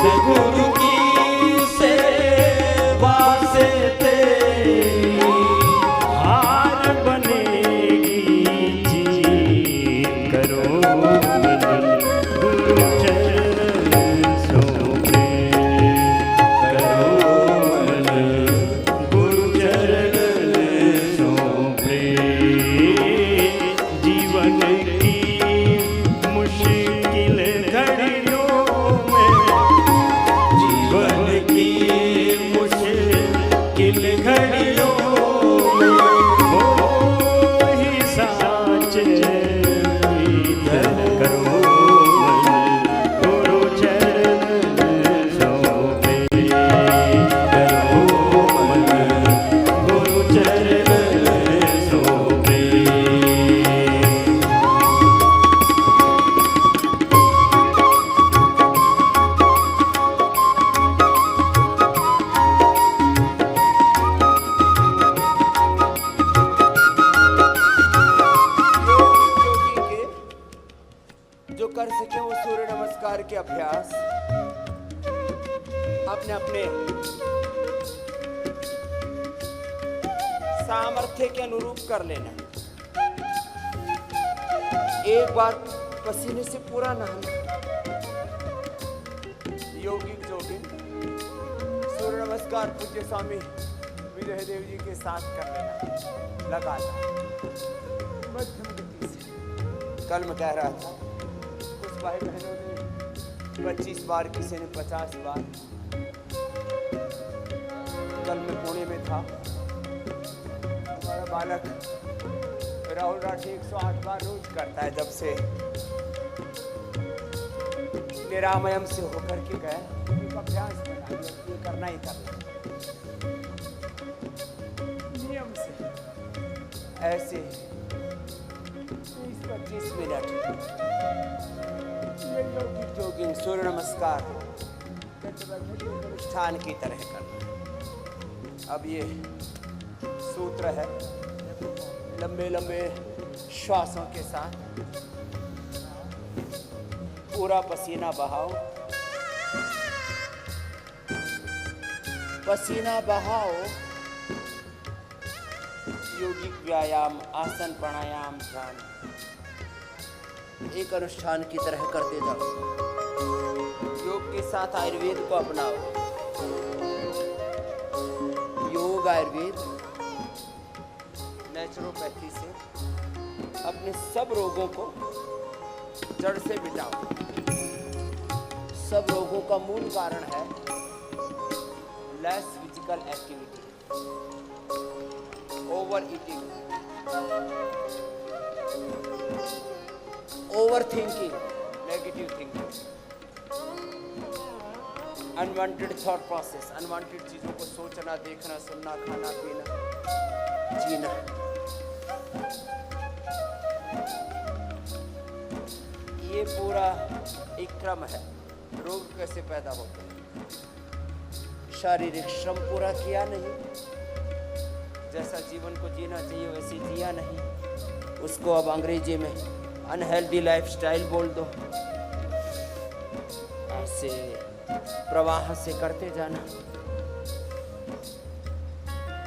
सद्गुरु की सेवा से तेरी हार बनेगी जीत करो मन गुरु चरण सौंपे करो मन गुरु चरण सौंपे जीवन की मुश्किल घड़ियों में जीवन की मुश्किल घड़ियों में हो ही साचे करो मन गुरु चरण सौंपे करो मन गुरु चरण सौंपे जो कर सके वो सूर्य नमस्कार के अभ्यास अपने अपने सामर्थ्य के अनुरूप कर लेना। एक बार पसीने से पूरा नहाना। योगिक जोगिन सूर्य नमस्कार पूज्य स्वामी विजय देव जी के साथ कर लेना लगातार मध्यम गति से। कल मैं कह रहा था कुछ भाई बहनों ने 25 बार, किसी ने 50 बार। कल मैं पुणे में था, हमारा बालक राहुल राठी 108 बार रोज करता है जब से निरामयम से होकर के गए। एक अभ्यास बना लिया, ये करना ही था नियम से। ऐसे 20-25 मिनट ये योगिक जोगिंग सूर्य नमस्कार अनुष्ठान की तरह करना। अब ये सूत्र है, लंबे लंबे श्वासों के साथ पूरा पसीना बहाओ, पसीना बहाओ। योगिक व्यायाम, आसन, प्राणायाम, ध्यान एक अनुष्ठान की तरह करते जाओ। योग के साथ आयुर्वेद को अपनाओ। योग आयुर्वेद नेचुरोपैथी से अपने सब रोगों को जड़ से मिटाओ। सब रोगों का मूल कारण है less physical activity, over eating, over thinking, negative thinking, unwanted thought process, unwanted चीजों को सोचना, देखना, सुनना, खाना, पीना, जीना। ये पूरा एक क्रम है। रोग कैसे पैदा होते हैं? शारीरिक श्रम पूरा किया नहीं, जैसा जीवन को जीना चाहिए वैसे जिया नहीं, उसको अब अंग्रेजी में अनहेल्दी लाइफस्टाइल बोल दो। ऐसे प्रवाह से करते जाना।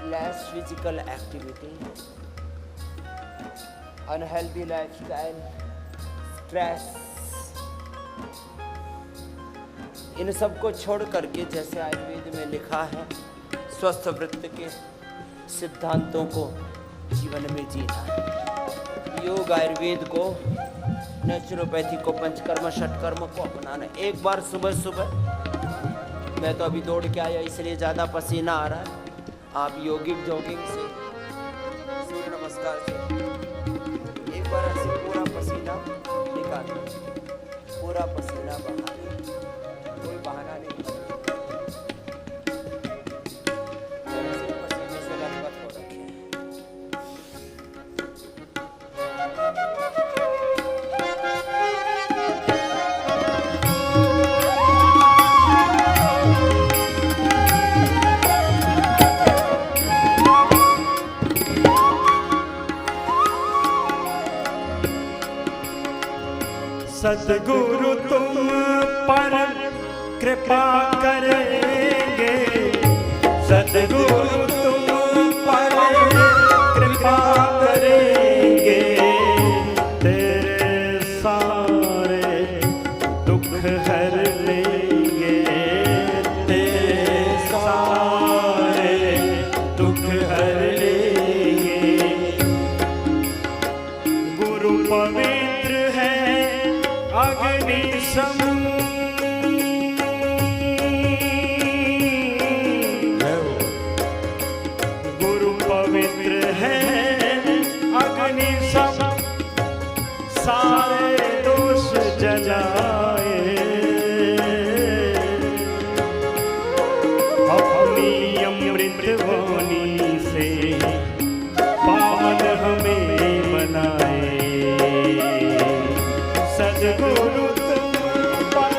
Less physical activity, unhealthy lifestyle, stress, इन सब को छोड़ करके जैसे आयुर्वेद में लिखा है स्वस्थ वृत्ति के सिद्धांतों को जीवन में जीना। योग आयुर्वेद को, नेचुरोपैथी को, पंचकर्म षटकर्म को अपनाना। एक बार सुबह सुबह, मैं तो अभी दौड़ के आया इसलिए ज़्यादा पसीना आ रहा है, आप योगिक जॉगिंग से, सूर्य नमस्कार से एक बार ऐसे पूरा पसीना निकालना, पूरा पसीना बहाना, कोई बहाना नहीं। पसीने से लथपथ हो रखे हैं। सद्गुरु तुम पर कृपा करेंगे सद्गुरु तुम पर कृपा करेंगे, तेरे सारे दुख हर लेंगे, तेरे सारे दुख हर लेंगे। गुरु पवित्र है अग्नि सम, गुरु पवित्र है अग्नि सम, सारे दोष जलाए, अपनी अमृत वाणी से पावन हमें बनाए। सद्गुरु तुम पर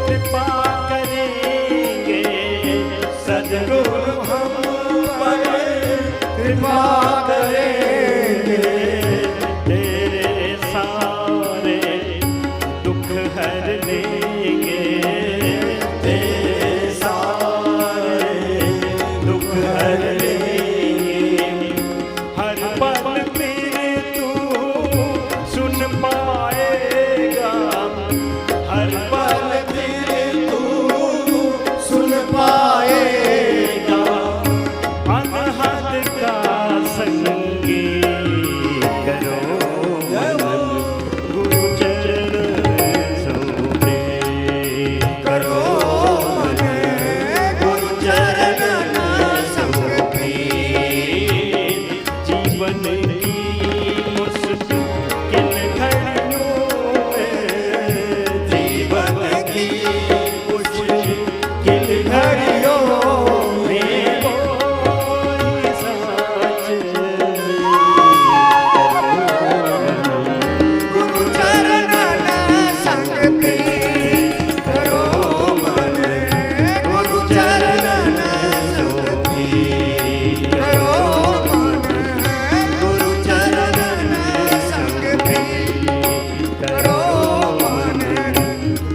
कृपा करेंगे, सद्गुरु हम पर कृपा करेंगे, तेरे सारे दुख हर लेंगे, तेरे सारे दुख हर लेंगे। हर पल मेरे तू सुन पाएगा, हर पल मेरे तू सुन पाएगा, अनहद का संगी करो मन, गुरु चरण सौंपे करो मन, गुरु चरण सौंपे। जीवन की मुश्किल घड़ियों में, जीवन की मुश्किल घड़ियों में कोई साथ गुरु चरण संग प्रीत करो मन, गुरु चरण संग प्रीत करो मन, गुरु चरण संग प्रीत करो मन,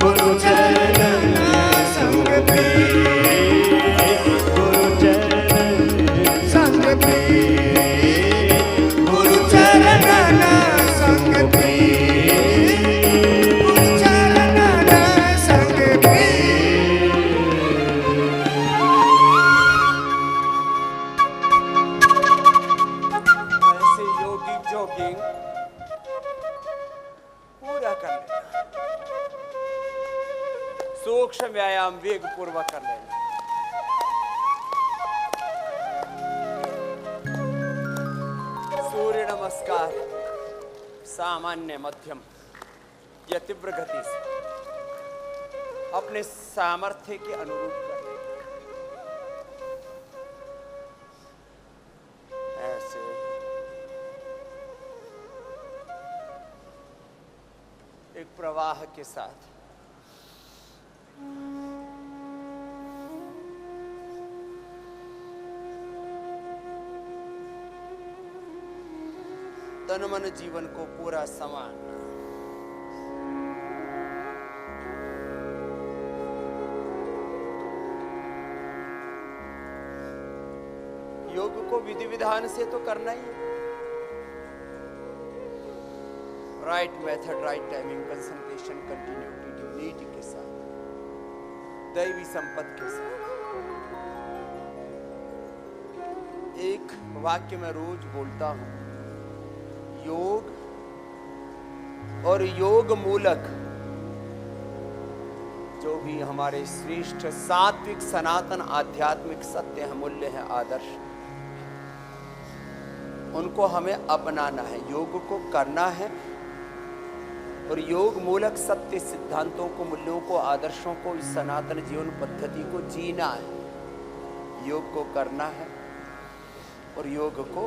गुरु चरण संग प्रीत, गुरु चरण संग प्रीत, गुरु चरण संग प्रीत, गुरु चरण संग प्रीत। ऐसे योगिक जॉगिंग पूरा कर लेना, सूक्ष्म व्यायाम वेग पूर्वक कर लेना। सूर्य नमस्कार सामान्य मध्यम या तीव्र गति से अपने सामर्थ्य के अनुरूप कर लेना। ऐसे एक प्रवाह के साथ तन मन जीवन को पूरा समान योग को विधि विधान से तो करना ही है। Right method, right timing, concentration, continuity, unity के साथ, दैवी संपत्ति के साथ। एक वाक्य मैं रोज बोलता हूं, योग और योग मूलक जो भी हमारे श्रेष्ठ सात्विक सनातन आध्यात्मिक सत्य है, मूल्य है, आदर्श, उनको हमें अपनाना है, योग को करना है और योग मूलक सत्य सिद्धांतों को, मूल्यों को, आदर्शों को, इस सनातन जीवन पद्धति को जीना है। योग को करना है और योग को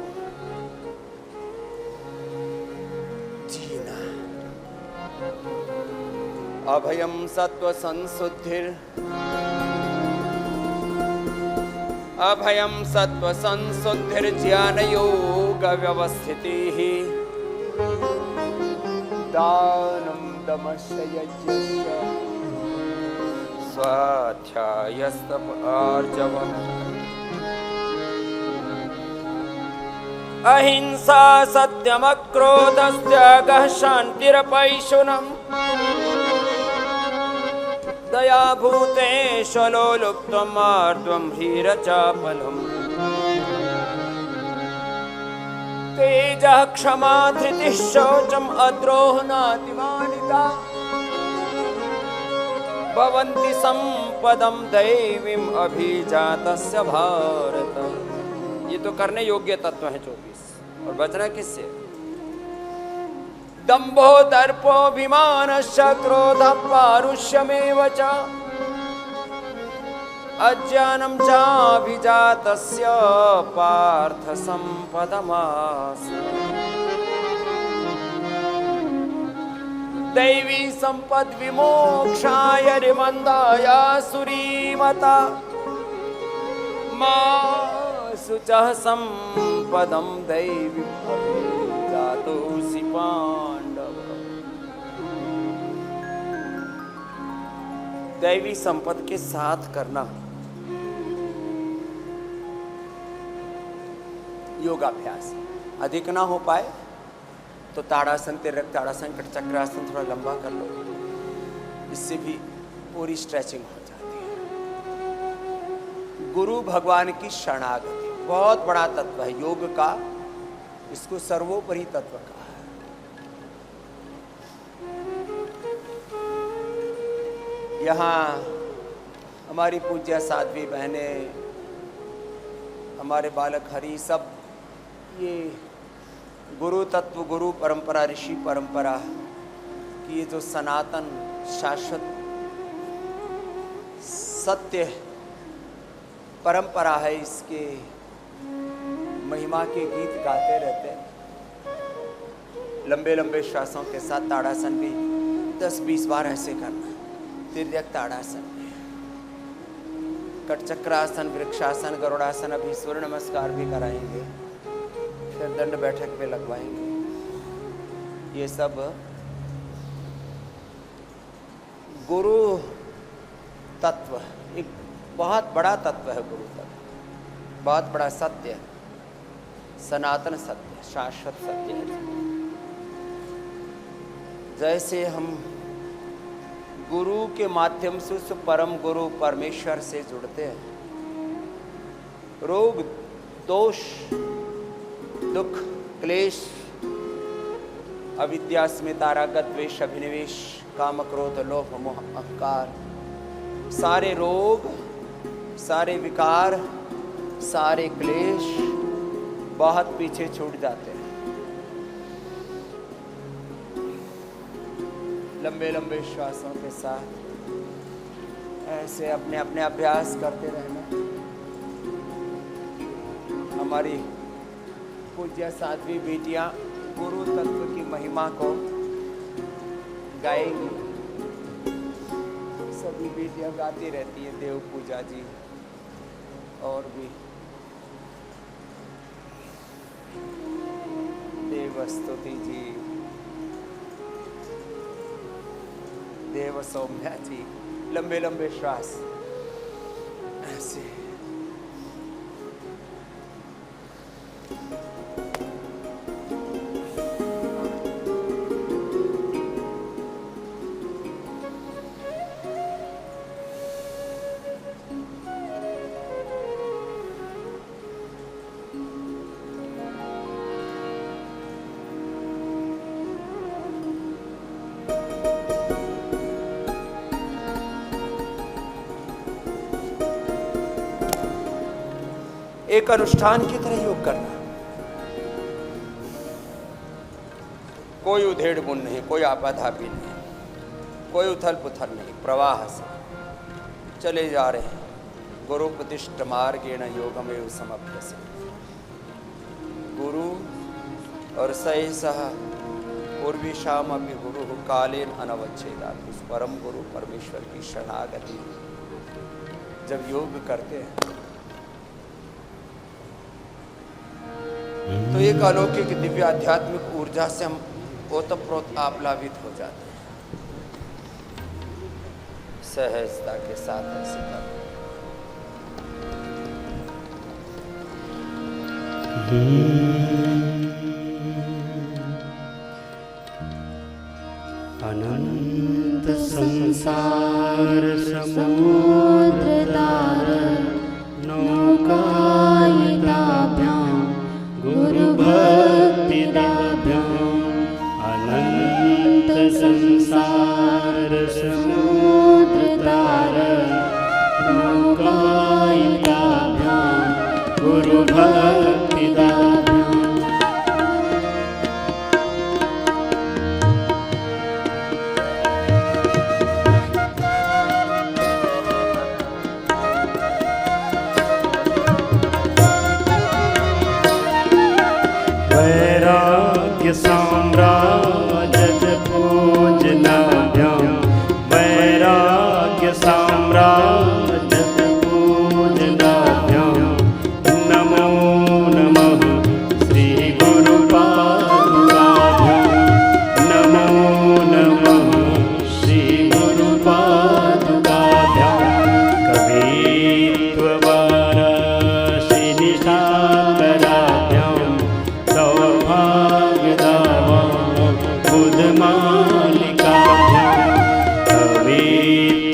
जीना। अभयम सत्व संशुद्धिर, अभयम सत्व संशुद्धिर ज्ञान योग व्यवस्थितिः, दानं दमस्य यज्ञस्य स्वाध्यायस्तप आर्जवम् अहिंसा सत्यमक्रोधस्त्यागः शान्तिरपैशुनम् दया भूतेष्वलोलुप्त्वम् आर्द्वं ह्रीरचापलम् तेजः क्षमा धृतिः शौचम् अद्रोहणातिमानिता भवन्ति सम्पदं दैवीम् अभिजातस्य भारत। ये तो करने योग्य तत्व है 24। और बचना किससे? दंभो दर्पोऽभिमानश्च क्रोधः पारुष्यमेव च अज्ञानं चाभिजातस्य पार्थ सम्पदमासु। दैवी संपद विमोक्षाय रिमन्दाय सुरीमता मा शुचः संपदं दैवी अभिजातोऽसि पांडव। दैवी संपद के साथ करना योगाभ्यास। अधिक ना हो पाए तो ताड़ासन, तिर्यक ताड़ासन, कटचक्रासन थोड़ा लंबा कर लो, इससे भी पूरी स्ट्रेचिंग हो जाती है। गुरु भगवान की शरणागति बहुत बड़ा तत्व है योग का, इसको सर्वोपरि तत्व कहा है। यहाँ हमारी पूज्य साध्वी बहनें, हमारे बालक हरि, सब ये गुरु तत्व, गुरु परंपरा, ऋषि परंपरा की ये जो सनातन शाश्वत सत्य परंपरा है, इसके महिमा के गीत गाते रहते हैं। लंबे लंबे श्वासों के साथ ताड़ासन भी 10-20 बार ऐसे करना। तिर्यक ताड़ासन, कटचक्रासन, वृक्षासन, गरुड़ासन, अभी सूर्य नमस्कार भी कराएंगे, फिर दंड बैठक पे लगवाएंगे। ये सब गुरु तत्व, एक बहुत बड़ा तत्व है गुरु तत्व, बहुत बड़ा सत्य, सनातन सत्य, शाश्वत सत्य है। जैसे हम गुरु के माध्यम से उस परम गुरु परमेश्वर से जुड़ते हैं, रोग दोष दुख क्लेश अविद्या स्मिता राग द्वेष अभिनिवेश काम क्रोध लोभ मोह अहंकार, सारे रोग, सारे विकार, सारे क्लेश बहुत पीछे छूट जाते हैं। लंबे लंबे श्वासों के साथ ऐसे अपने अपने अभ्यास करते रहना। हमारी पूज्य साध्वी बेटियां गुरु तत्व की महिमा को गाएंगी। सभी बेटियां गाती रहती हैं, देव पूजा जी और भी देव स्तुति जी, देव सौम्या जी। लंबे लंबे श्वास ऐसे। एक अनुष्ठान की तरह योग करना। कोई उधेड़ बुन नहीं, कोई आपाधापी नहीं, कोई उथल पुथल नहीं, प्रवाह से चले जा रहे हैं। गुरुपदिष्ट मार्गेण योगमेव समभ्यसे। गुरु और सह पूर्वीशाम अपि गुरु कालेन अनवच्छेदात्। उस परम गुरु परमेश्वर की शरणागति जब योग करते हैं तो एक अलौकिक दिव्य आध्यात्मिक ऊर्जा से हम ओतप्रोत आप्लावित हो जाते हैं। सहजता के साथ ऐसे कर। अनंत संसार समुद्र तार नौकायिताभ्यां गुरु भक्तिदाभ्यां अनंत संसार समुद्र तार नौकायिताभ्यां गुरु भक्तिदाभ्यां वैराग्य साम्राज्य पूजनाभ्यां वैराग्य साम्राज्य पूजनाभ्यां नमो नमः श्री गुरुपादुकाभ्यां नमो नमः श्री गुरुपादुकाभ्यां कवित्ववाराशि निशाकराभ्यां सौभाग्यदावां बुधमालिकाभ्यां कवित्ववाराशि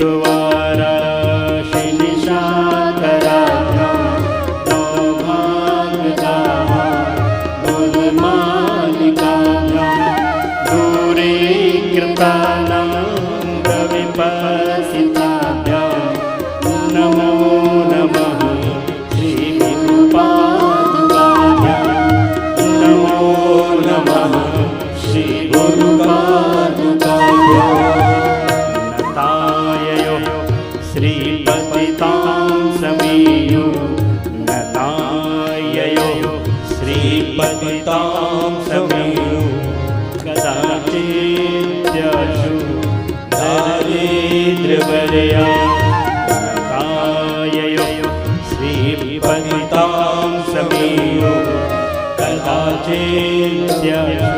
निशाकराभ्यां सौभाग्यदावां बुधमालिकाभ्यां दूरीकृतानां विपसिताभ्यां नमो नमः श्री गुरुपादुकाभ्यां नमो नमः श्री गुरुपादुकाभ्यां नताययो श्रीपतितां समीयो नताययो श्रीपतितां समीयो कदाचिद्यशु दारिद्र्यवर्या नताययो श्रीपतितां समीयो कदाचिद्यशु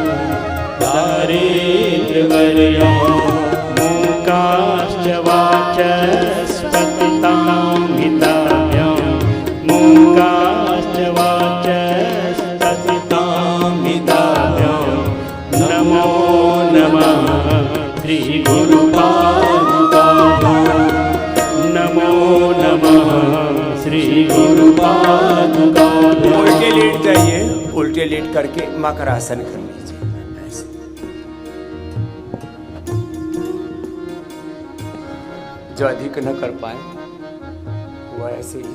दारिद्र्यवर्या मूकाश्च वाचस्पतितां हिताभ्यां मूकाश्च वाचस्पतितां हिताभ्यां नमो नमः श्री गुरुपादुकाभ्यां नमो नमः श्री गुरुपादुकाभ्यां। उल्टे लेट जाइए, उल्टे लेट करके मकरासन कर लीजिए। ऐसे जो अधिक न कर पाए वो ऐसे ही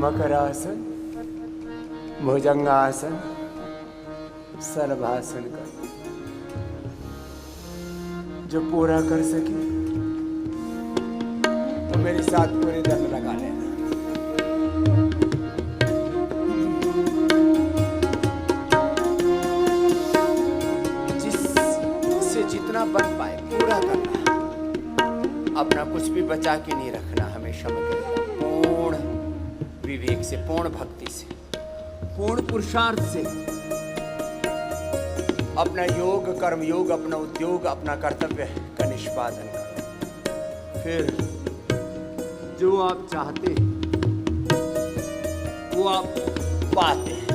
मकरासन, भुजंगासन, सर्वासन कर। जो पूरा कर सके तो मेरे साथ पूरे दंड लगा लेना। जिससे जितना बन पाए पूरा करना, अपना कुछ भी बचा के नहीं रखना, हमेशा पूर्ण विवेक से, पूर्ण भक्ति से, पूर्ण पुरुषार्थ से अपना योग, कर्म योग, अपना उद्योग, अपना कर्तव्य का निष्पादन करो। फिर जो आप चाहते हैं वो आप पाते हैं।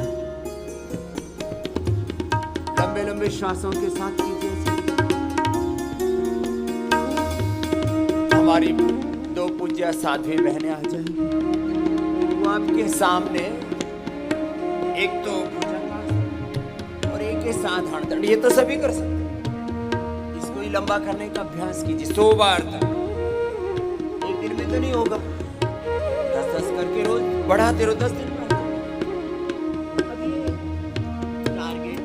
लंबे लंबे श्वासों के साथ कीजिए। हमारी दो पूज्य साध्वी बहनें आ जाएंगी, वो आपके सामने एक तो और एक के साधारण दंड, ये तो सभी कर सकते हैं। इसको ही लंबा करने का अभ्यास कीजिए 100 बार तक। एक दिन में तो नहीं होगा, 10-10 करके रोज बढ़ाते रहो। 10 दिन में अभी टारगेट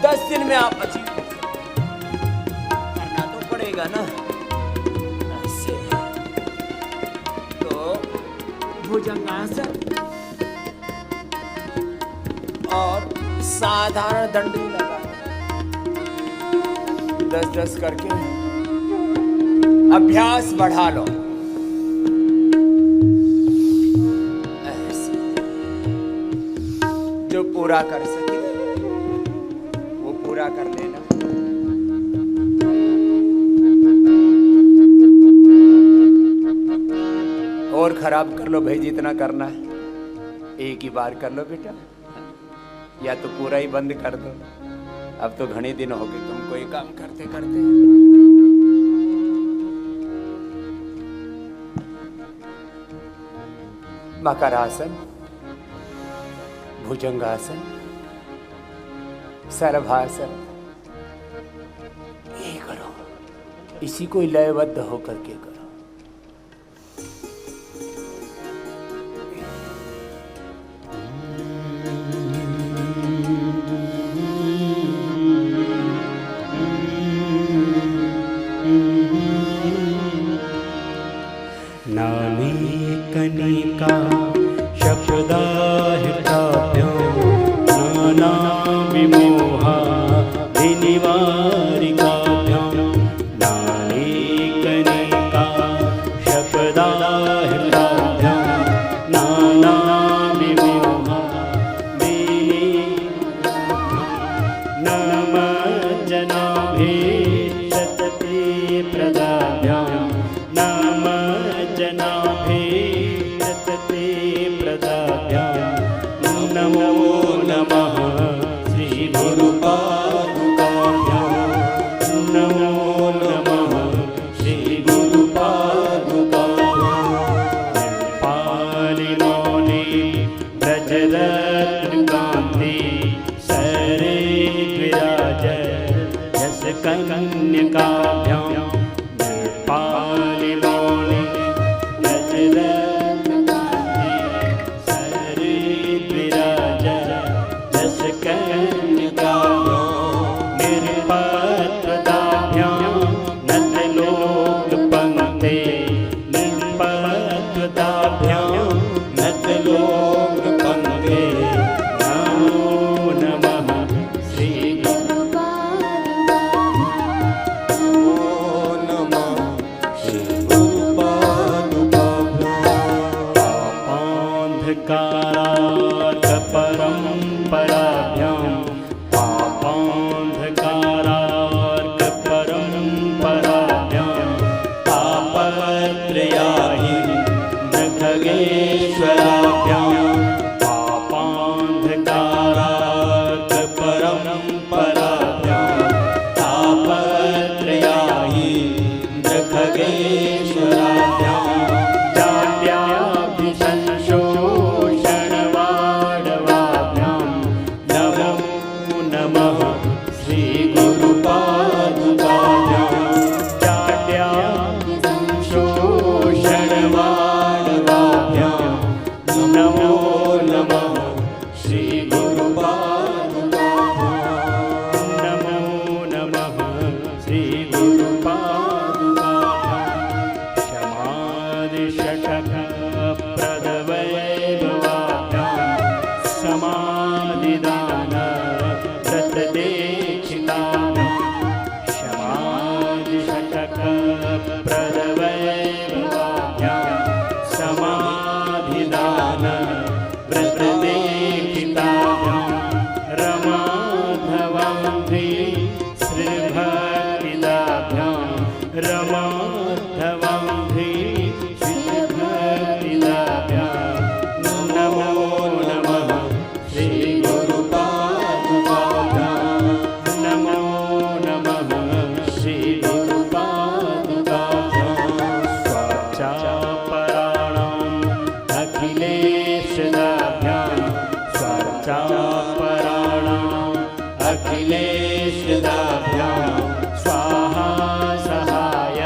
10 दिन में आप अचीव करना तो पड़ेगा ना। ऐसे तो भुजंगासन और साधारण दंड लगा 10-10 करके अभ्यास बढ़ा लो। ऐसे जो पूरा कर सके वो पूरा कर लेना। और खराब कर लो भाई, जितना करना है एक ही बार कर लो बेटा, या तो पूरा ही बंद कर दो। अब तो घने दिन हो गए तुमको ये काम करते करते। मकरासन, भुजंगासन, सर्वासन, ये करो, इसी को लयबद्ध होकर के करो। नामी कनिका शब्दाहिताभ्यां नाना विमोहा विनिवारिकाभ्यां नानी कनिका शब्दाहिताभ्यां नाना विमोहा नमः जनाभिः सतते प्रदाभ्यां नमो नमः श्री गुरुपादुकाभ्यां नमो नमः श्री गुरुपादुकाभ्यां पालिमौनि ब्रजरत्नकान्ति सरे विराज यस कन्यकाभ्यां पालिमौनि ब्रजरत्नकान्ति सरे विराज यस कन्यकाभ्यां निर्पत्रदाभ्यां नतलोकपङ्क्ते निर्पत्रदाभ्यां नतलोकपङ्क्ते नमो नमः श्री परम्पराभ्यां पापान्धकारार्कपरम्पराभ्यां तापत्रयाहि खगेश्वराभ्यां पापान्धकारार्कपरम्पराभ्यां तापत्रयाहि खगेश्वराभ्यां नमः श्री गुरुपादुकाभ्यां जाड्याशोषणवाडवाभ्यां नमो नमः श्री गुरुपादुकाभ्यां नमो नमः श्री गुरुपादुकाभ्यां समाधिषटकप्रदवैभवाभ्यां समाधिदान व्रतदीक्षिताभ्यां समाधिषटकप्रदवैभवाभ्यां समाधिदान व्रतदीक्षिताभ्यां रमाधवान्ध्री श्रीभक्तिदाभ्यां रमाधवान्ध्री श्रीभक्तिदाभ्यां नमो नमः श्री गुरुपादुकाभ्यां नमो नमः श्री गुरुपादुकाभ्यां स्वाचापराणाम् अखिलेशदाभ्यां स्वाचापराणाम् अखिलेशदाभ्यां स्वाहा सहाय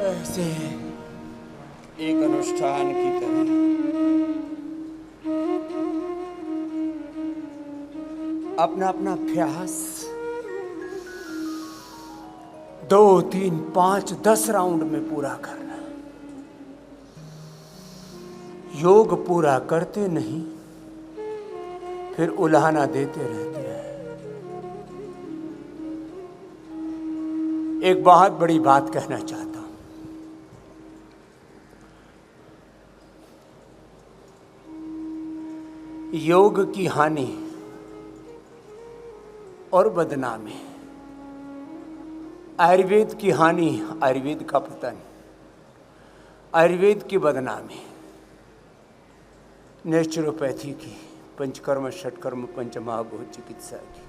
ऐसे एक अनुष्ठान की तरह अपना अपना अभ्यास 2, 3, 5, 10 राउंड में पूरा करना। योग पूरा करते नहीं, फिर उलाहना देते रहते हैं। एक बहुत बड़ी बात कहना चाहता हूं। योग की हानि और बदनामी, आयुर्वेद की हानि, आयुर्वेद का पतन, आयुर्वेद की बदनामी, नेचुरोपैथी की, पंचकर्म षटकर्म पंचमहाभूत चिकित्सा की,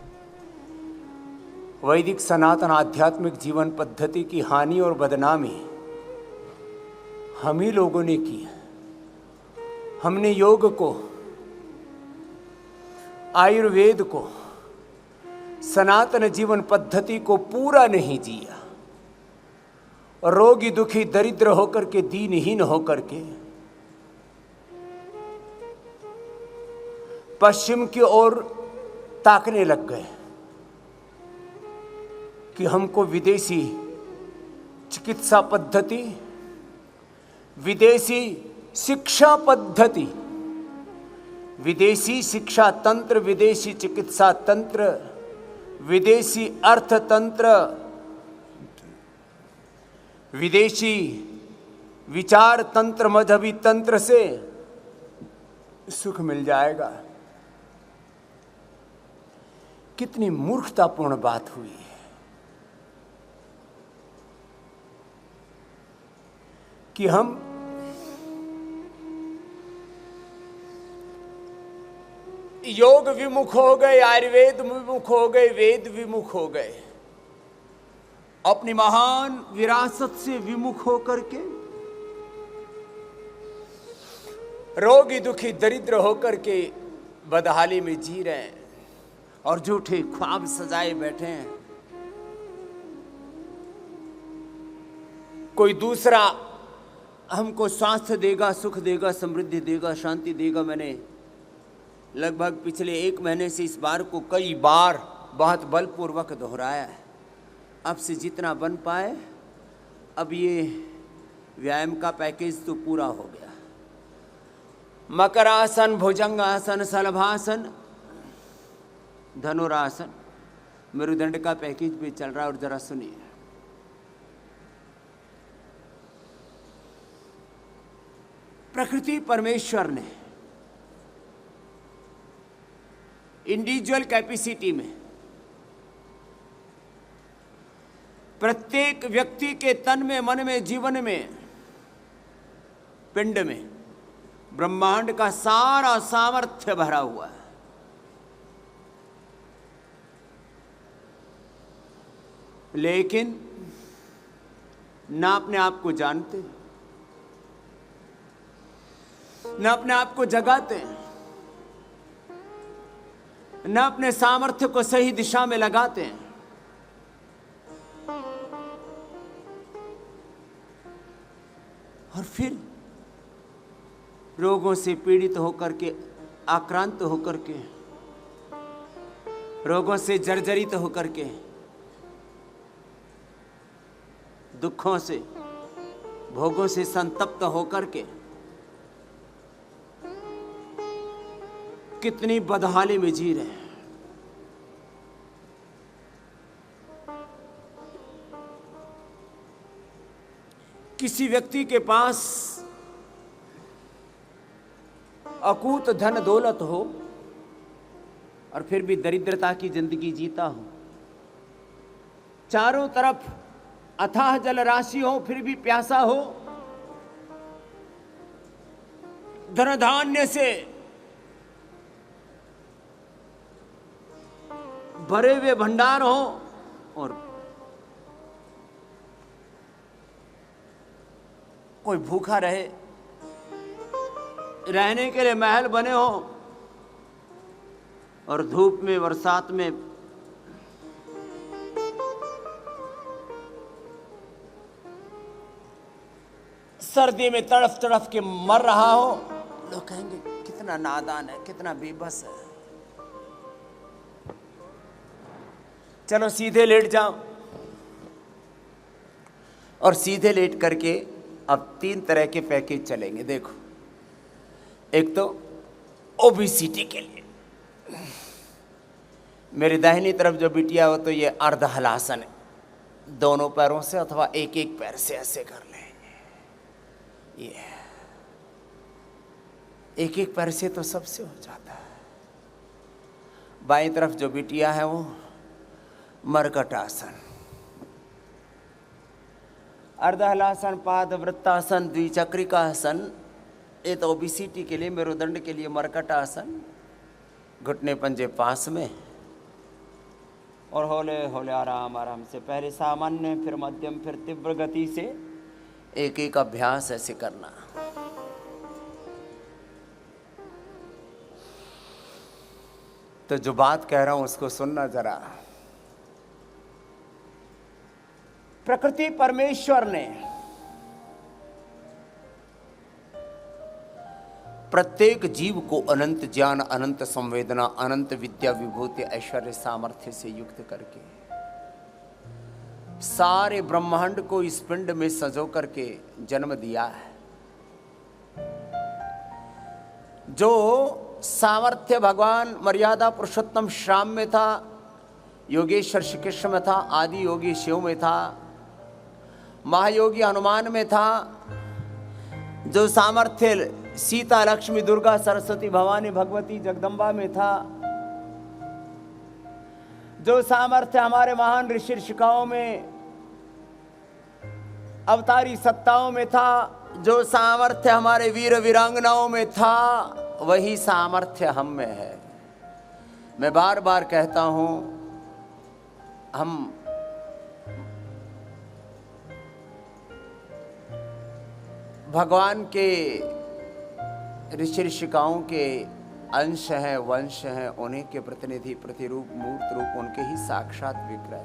वैदिक सनातन आध्यात्मिक जीवन पद्धति की हानि और बदनामी हम ही लोगों ने की है। हमने योग को, आयुर्वेद को, सनातन जीवन पद्धति को पूरा नहीं जिया। रोगी दुखी दरिद्र होकर के, दीनहीन होकर के पश्चिम की ओर ताकने लग गए कि हमको विदेशी चिकित्सा पद्धति, विदेशी शिक्षा पद्धति, विदेशी शिक्षा तंत्र, विदेशी चिकित्सा तंत्र, विदेशी अर्थतंत्र, विदेशी विचार तंत्र, मजहबी तंत्र से सुख मिल जाएगा। कितनी मूर्खतापूर्ण बात हुई है। कि हम योग विमुख हो गए, आयुर्वेद विमुख हो गए, वेद विमुख हो गए, अपनी महान विरासत से विमुख होकर के रोगी दुखी दरिद्र होकर के बदहाली में जी रहे हैं और झूठे ख्वाब सजाए बैठे हैं। कोई दूसरा हमको स्वास्थ्य देगा, सुख देगा, समृद्धि देगा, शांति देगा। मैंने लगभग पिछले 1 महीने से इस बार को कई बार बहुत बलपूर्वक दोहराया है। अब से जितना बन पाए, अब ये व्यायाम का पैकेज तो पूरा हो गया। मकरासन, भुजंगासन, शलभासन, धनुरासन, मेरुदंड का पैकेज भी चल रहा है। और जरा सुनिए, प्रकृति परमेश्वर ने इंडिविजुअल कैपेसिटी में प्रत्येक व्यक्ति के तन में, मन में, जीवन में, पिंड में ब्रह्मांड का सारा सामर्थ्य भरा हुआ है। लेकिन ना अपने आप को जानते, ना अपने आप को जगाते, ना अपने सामर्थ्य को सही दिशा में लगाते हैं। और फिर रोगों से पीड़ित होकर के, आक्रांत होकर के, रोगों से जर्जरित होकर के, दुखों से, भोगों से संतप्त होकर के कितनी बदहाली में जी रहे हैं। किसी व्यक्ति के पास अकूत धन दौलत हो और फिर भी दरिद्रता की जिंदगी जीता हो, चारों तरफ अथाह जल राशि हो फिर भी प्यासा हो, धन धान्य से भरे हुए भंडार हो और कोई भूखा रहे, रहने के लिए महल बने हो और धूप में, बरसात में सर्दी में तड़फ तड़फ के मर रहा हो, लोग कहेंगे कितना नादान है, कितना बेबस है। चलो सीधे लेट जाओ। और सीधे लेट करके अब 3 तरह के पैकेज चलेंगे। देखो, एक तो ओबेसिटी के लिए, मेरी दाहिनी तरफ जो बिटिया हो तो ये अर्ध हलासन है, दोनों पैरों से अथवा एक एक पैर से ऐसे कर लेंगे। ये एक एक पैर से तो सबसे हो जाता है। बाईं तरफ जो बिटिया है वो मरकट आसन, अर्ध हलासन, पाद वृत्तासन, द्विचक्रिका आसन। ये तो ओबेसिटी के लिए, मेरुदंड के लिए मरकट आसन। घुटने पंजे पास में और हौले हौले आराम आराम से, पहले सामान्य, फिर मध्यम, फिर तीव्र गति से एक एक अभ्यास ऐसे करना। तो जो बात कह रहा हूं उसको सुनना जरा। प्रकृति परमेश्वर ने प्रत्येक जीव को अनंत ज्ञान, अनंत संवेदना, अनंत विद्या, विभूति, ऐश्वर्य, सामर्थ्य से युक्त करके सारे ब्रह्मांड को इस पिंड में सजो करके जन्म दिया है। जो सामर्थ्य भगवान मर्यादा पुरुषोत्तम श्याम में था, योगेश्वर श्री कृष्ण में था, आदि योगी शिव में था, महायोगी हनुमान में था, जो सामर्थ्य सीता, लक्ष्मी, दुर्गा, सरस्वती, भवानी, भगवती, जगदम्बा में था, जो सामर्थ्य हमारे महान ऋषि ऋषिकाओं में, अवतारी सत्ताओं में था, जो सामर्थ्य हमारे वीर वीरांगनाओं में था, वही सामर्थ्य हम में है। मैं बार बार कहता हूं, हम भगवान के ऋषि ऋषिकाओं के अंश हैं, वंश हैं, उन्हीं के प्रतिनिधि, प्रतिरूप, मूर्त रूप, उनके ही साक्षात विग्रह।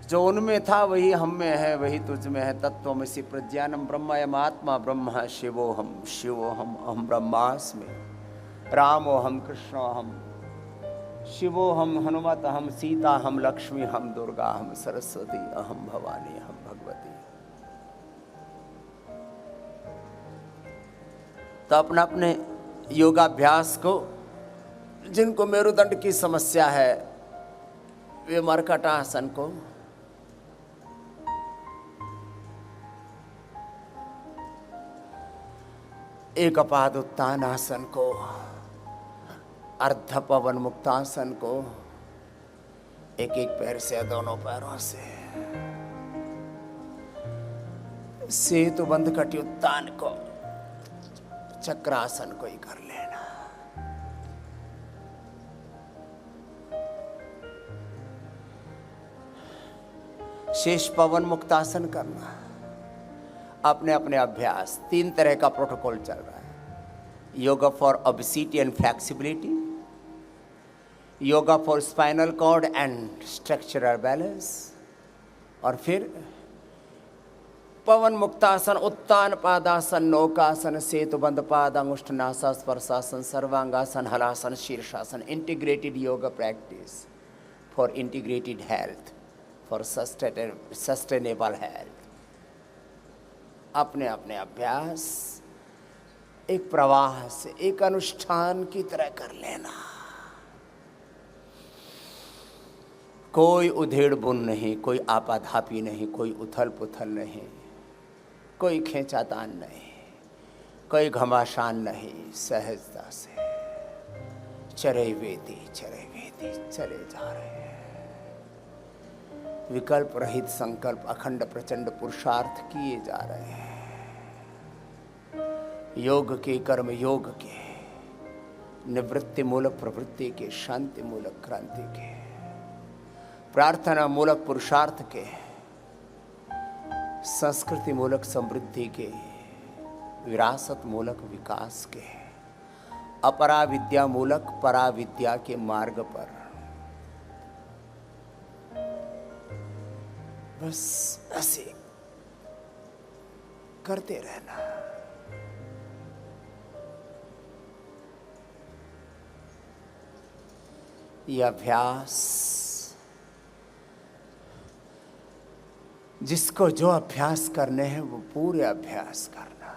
जो उनमें था वही हम में है, वही तुझ में है। तत्त्वमसि प्रज्ञानम ब्रह्मयम आत्मा ब्रह्म शिवोहम शिवोहम अहम ब्रह्मास्मि रामोहम कृष्णोहम शिवोहम हनुमत हम सीता हम लक्ष्मी हम दुर्गा हम सरस्वती अहम भवानी हम भगवती। तो अपना अपने योगाभ्यास को, जिनको मेरुदंड की समस्या है वे मरकट आसन को, एक अपाद उत्तान आसन को, अर्ध पवन मुक्तासन को, एक एक पैर से, दोनों पैरों से, सेतु बंध कटी उत्तान को, चक्रासन को ही कर लेना। शेष पवन मुक्तासन करना। अपने अपने अभ्यास, 3 तरह का प्रोटोकॉल चल रहा है। Yoga for obesity and flexibility, yoga for spinal cord and structural balance, और फिर पवन मुक्तासन, उत्तान पादासन, नौकासन, सेतुबंध पाद, अंगुष्ठनासा, स्पर्शासन, सर्वांगासन, हलासन, शीर्षासन। Integrated yoga practice for integrated health, for sustainable health. अपने अपने अभ्यास एक प्रवाह से, एक अनुष्ठान की तरह कर लेना। कोई उधेड़ बुन नहीं, कोई आपाधापी नहीं, कोई उथल पुथल नहीं, कोई खींचातान नहीं, कोई घमासान नहीं। सहजता से चरे वेदी चले जा रहे हैं। विकल्प रहित संकल्प, अखंड प्रचंड पुरुषार्थ किए जा रहे हैं। योग के, कर्म योग के, निवृत्ति मूलक प्रवृत्ति के, शांति मूलक क्रांति के, प्रार्थना मूलक पुरुषार्थ के, संस्कृति मूलक समृद्धि के, विरासत मूलक विकास के, अपराविद्या मूलक पराविद्या के मार्ग पर बस ऐसे करते रहना। यह अभ्यास, जिसको जो अभ्यास करने हैं वो पूरे अभ्यास करना।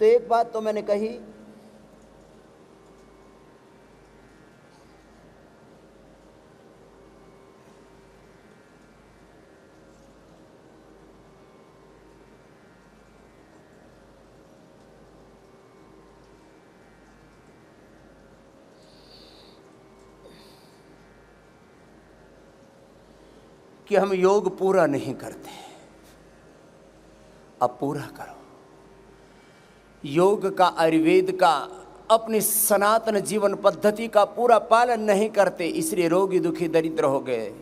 तो एक बात तो मैंने कही, कि हम योग पूरा नहीं करते। अब पूरा करो। योग का, आयुर्वेद का, अपनी सनातन जीवन पद्धति का पूरा पालन नहीं करते, इसलिए रोगी दुखी दरिद्र हो गए।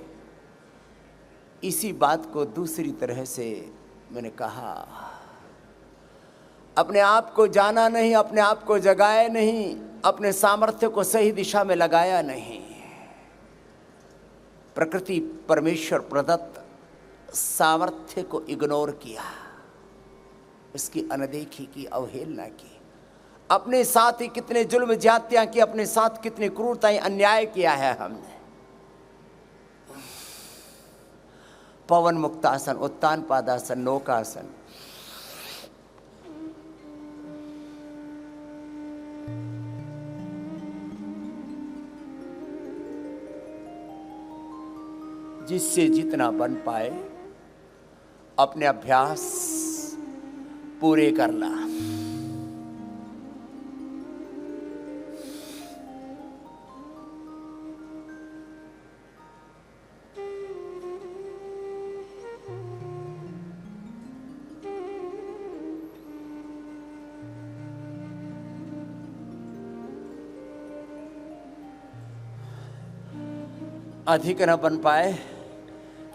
इसी बात को दूसरी तरह से मैंने कहा, अपने आप को जाना नहीं, अपने आप को जगाया नहीं, अपने सामर्थ्य को सही दिशा में लगाया नहीं, प्रकृति परमेश्वर प्रदत्त सामर्थ्य को इग्नोर किया, उसकी अनदेखी की, अवहेलना की, अपने साथ ही कितने जुल्म ज्यादतियां की, अपने साथ कितनी क्रूरताएं अन्याय किया है हमने। पवन मुक्तासन, उत्तान पादासन, नौकासन, जिससे जितना बन पाए अपने अभ्यास पूरे करना। अधिक न बन पाए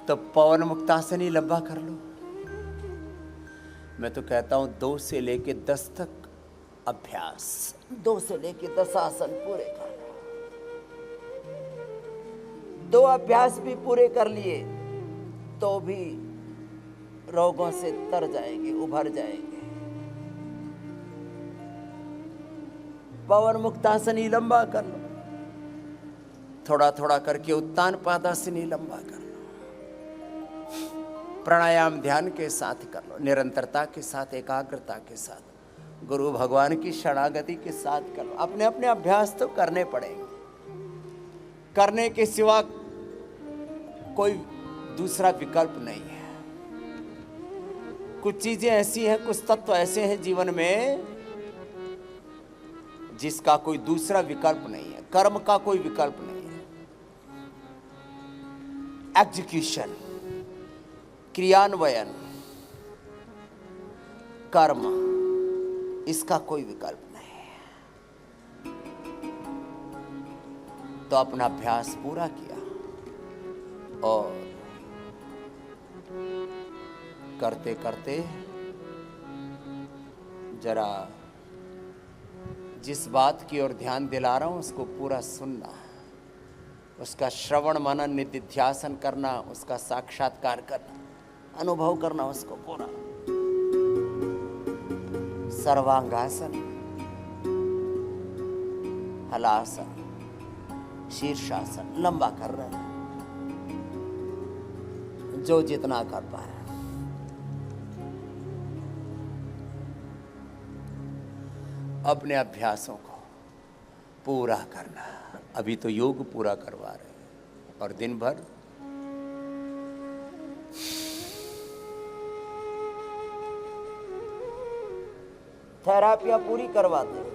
तो पवन मुक्तासन ही लंबा कर लो। मैं तो कहता हूं 2 से लेके 10 तक अभ्यास, 2 से लेके 10 आसन पूरे कर लो। 2 अभ्यास भी पूरे कर लिए तो भी रोगों से तर जाएंगे, उभर जाएंगे। पवन मुक्तासन ही लंबा कर लो, थोड़ा थोड़ा करके उत्तान पादासन ही लंबा कर लो। प्राणायाम ध्यान के साथ कर लो, निरंतरता के साथ, एकाग्रता के साथ, गुरु भगवान की शरणागति के साथ कर लो। अपने अपने अभ्यास तो करने पड़ेंगे, करने के सिवा कोई दूसरा विकल्प नहीं है। कुछ चीजें ऐसी हैं, कुछ तत्व ऐसे हैं जीवन में जिसका कोई दूसरा विकल्प नहीं है। कर्म का कोई विकल्प नहीं है। एग्जीक्यूशन, क्रियान्वयन, कर्म, इसका कोई विकल्प नहीं है। तो अपना अभ्यास पूरा किया और करते करते जरा जिस बात की ओर ध्यान दिला रहा हूं उसको पूरा सुनना, उसका श्रवण मनन निधिध्यासन करना, उसका साक्षात्कार करना, अनुभव करना उसको पूरा। सर्वांगासन, हलासन, शीर्षासन लंबा कर रहे हैं, जो जितना कर पाए। अपने अभ्यासों को पूरा करना। अभी तो योग पूरा करवा रहे हैं और दिन भर थेरापियां पूरी करवाते हैं।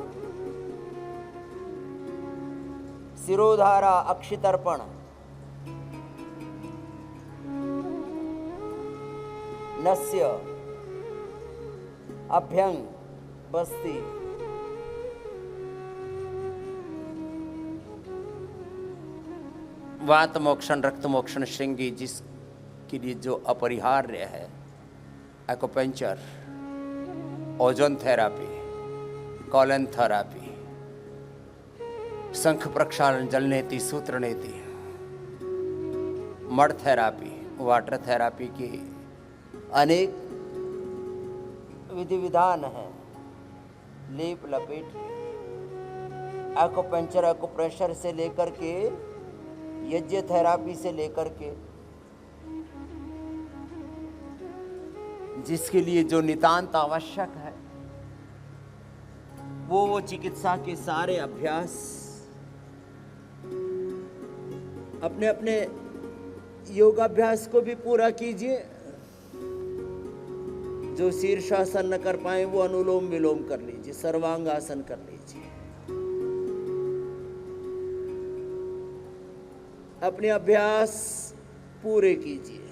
सिरोधारा, अक्षितर्पण, नस्य, अभ्यंग, बस्ती, वात मोक्षण, रक्त मोक्षण, श्रृंगी, जिसके लिए जो अपरिहार्य है, acupuncture, ozone therapy, colon therapy, शंख प्रक्षालन, जलनेति, सूत्रनेति, मड थेरापी, वाटर थेरापी की अनेक विधि विधान है। लेप लपेट, एक्यूपंक्चर एक्यूप्रेशर से लेकर के यज्ञ थेरापी से लेकर के जिसके लिए जो नितांत आवश्यक है वो चिकित्सा के सारे अभ्यास अपने अपने योगाभ्यास को भी पूरा कीजिए। जो शीर्षासन न कर पाए वो अनुलोम विलोम कर लीजिए, सर्वांग आसन कर लीजिए। अपने अभ्यास पूरे कीजिए।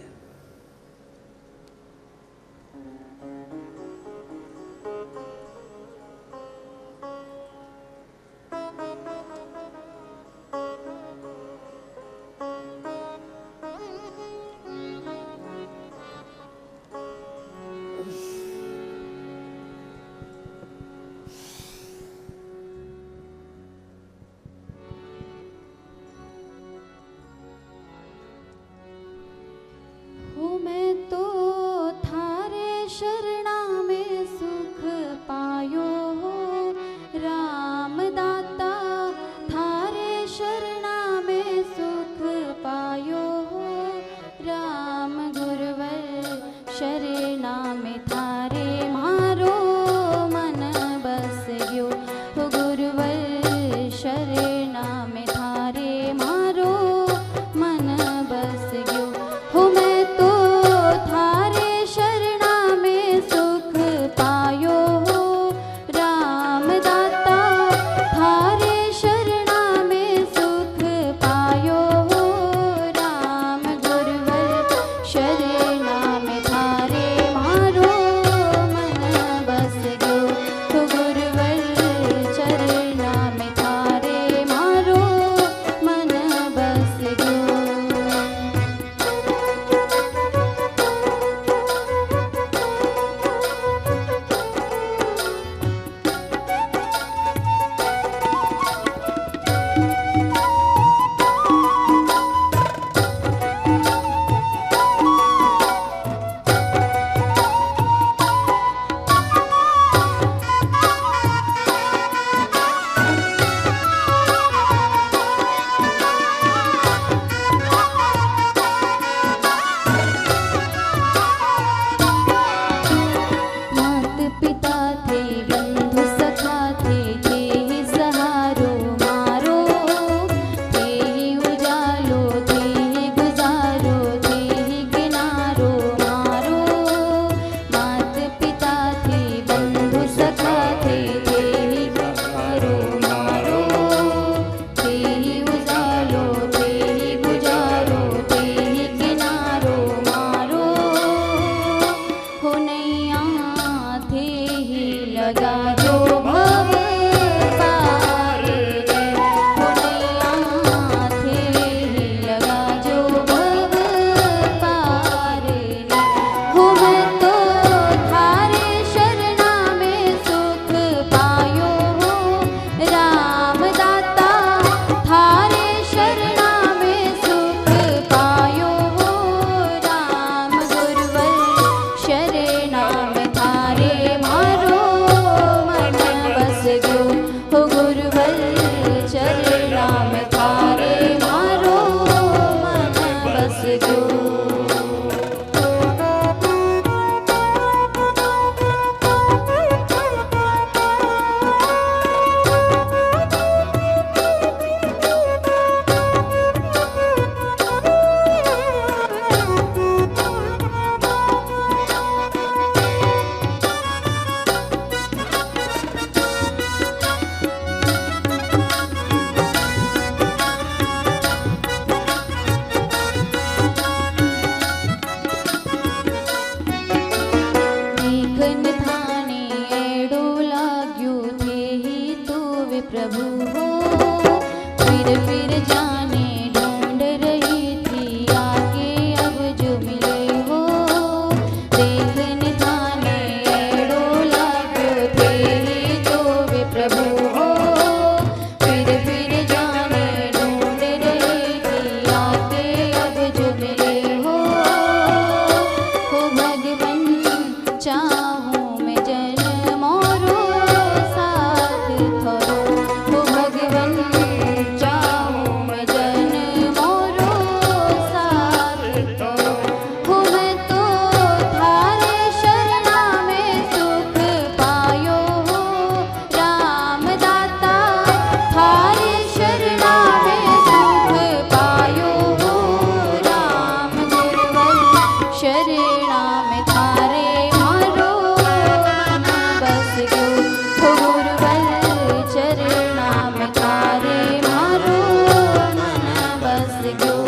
शरणा में थारे मारो मन बस गयो हो गुरुवर चरणा में थारे मारो मन बस गयो।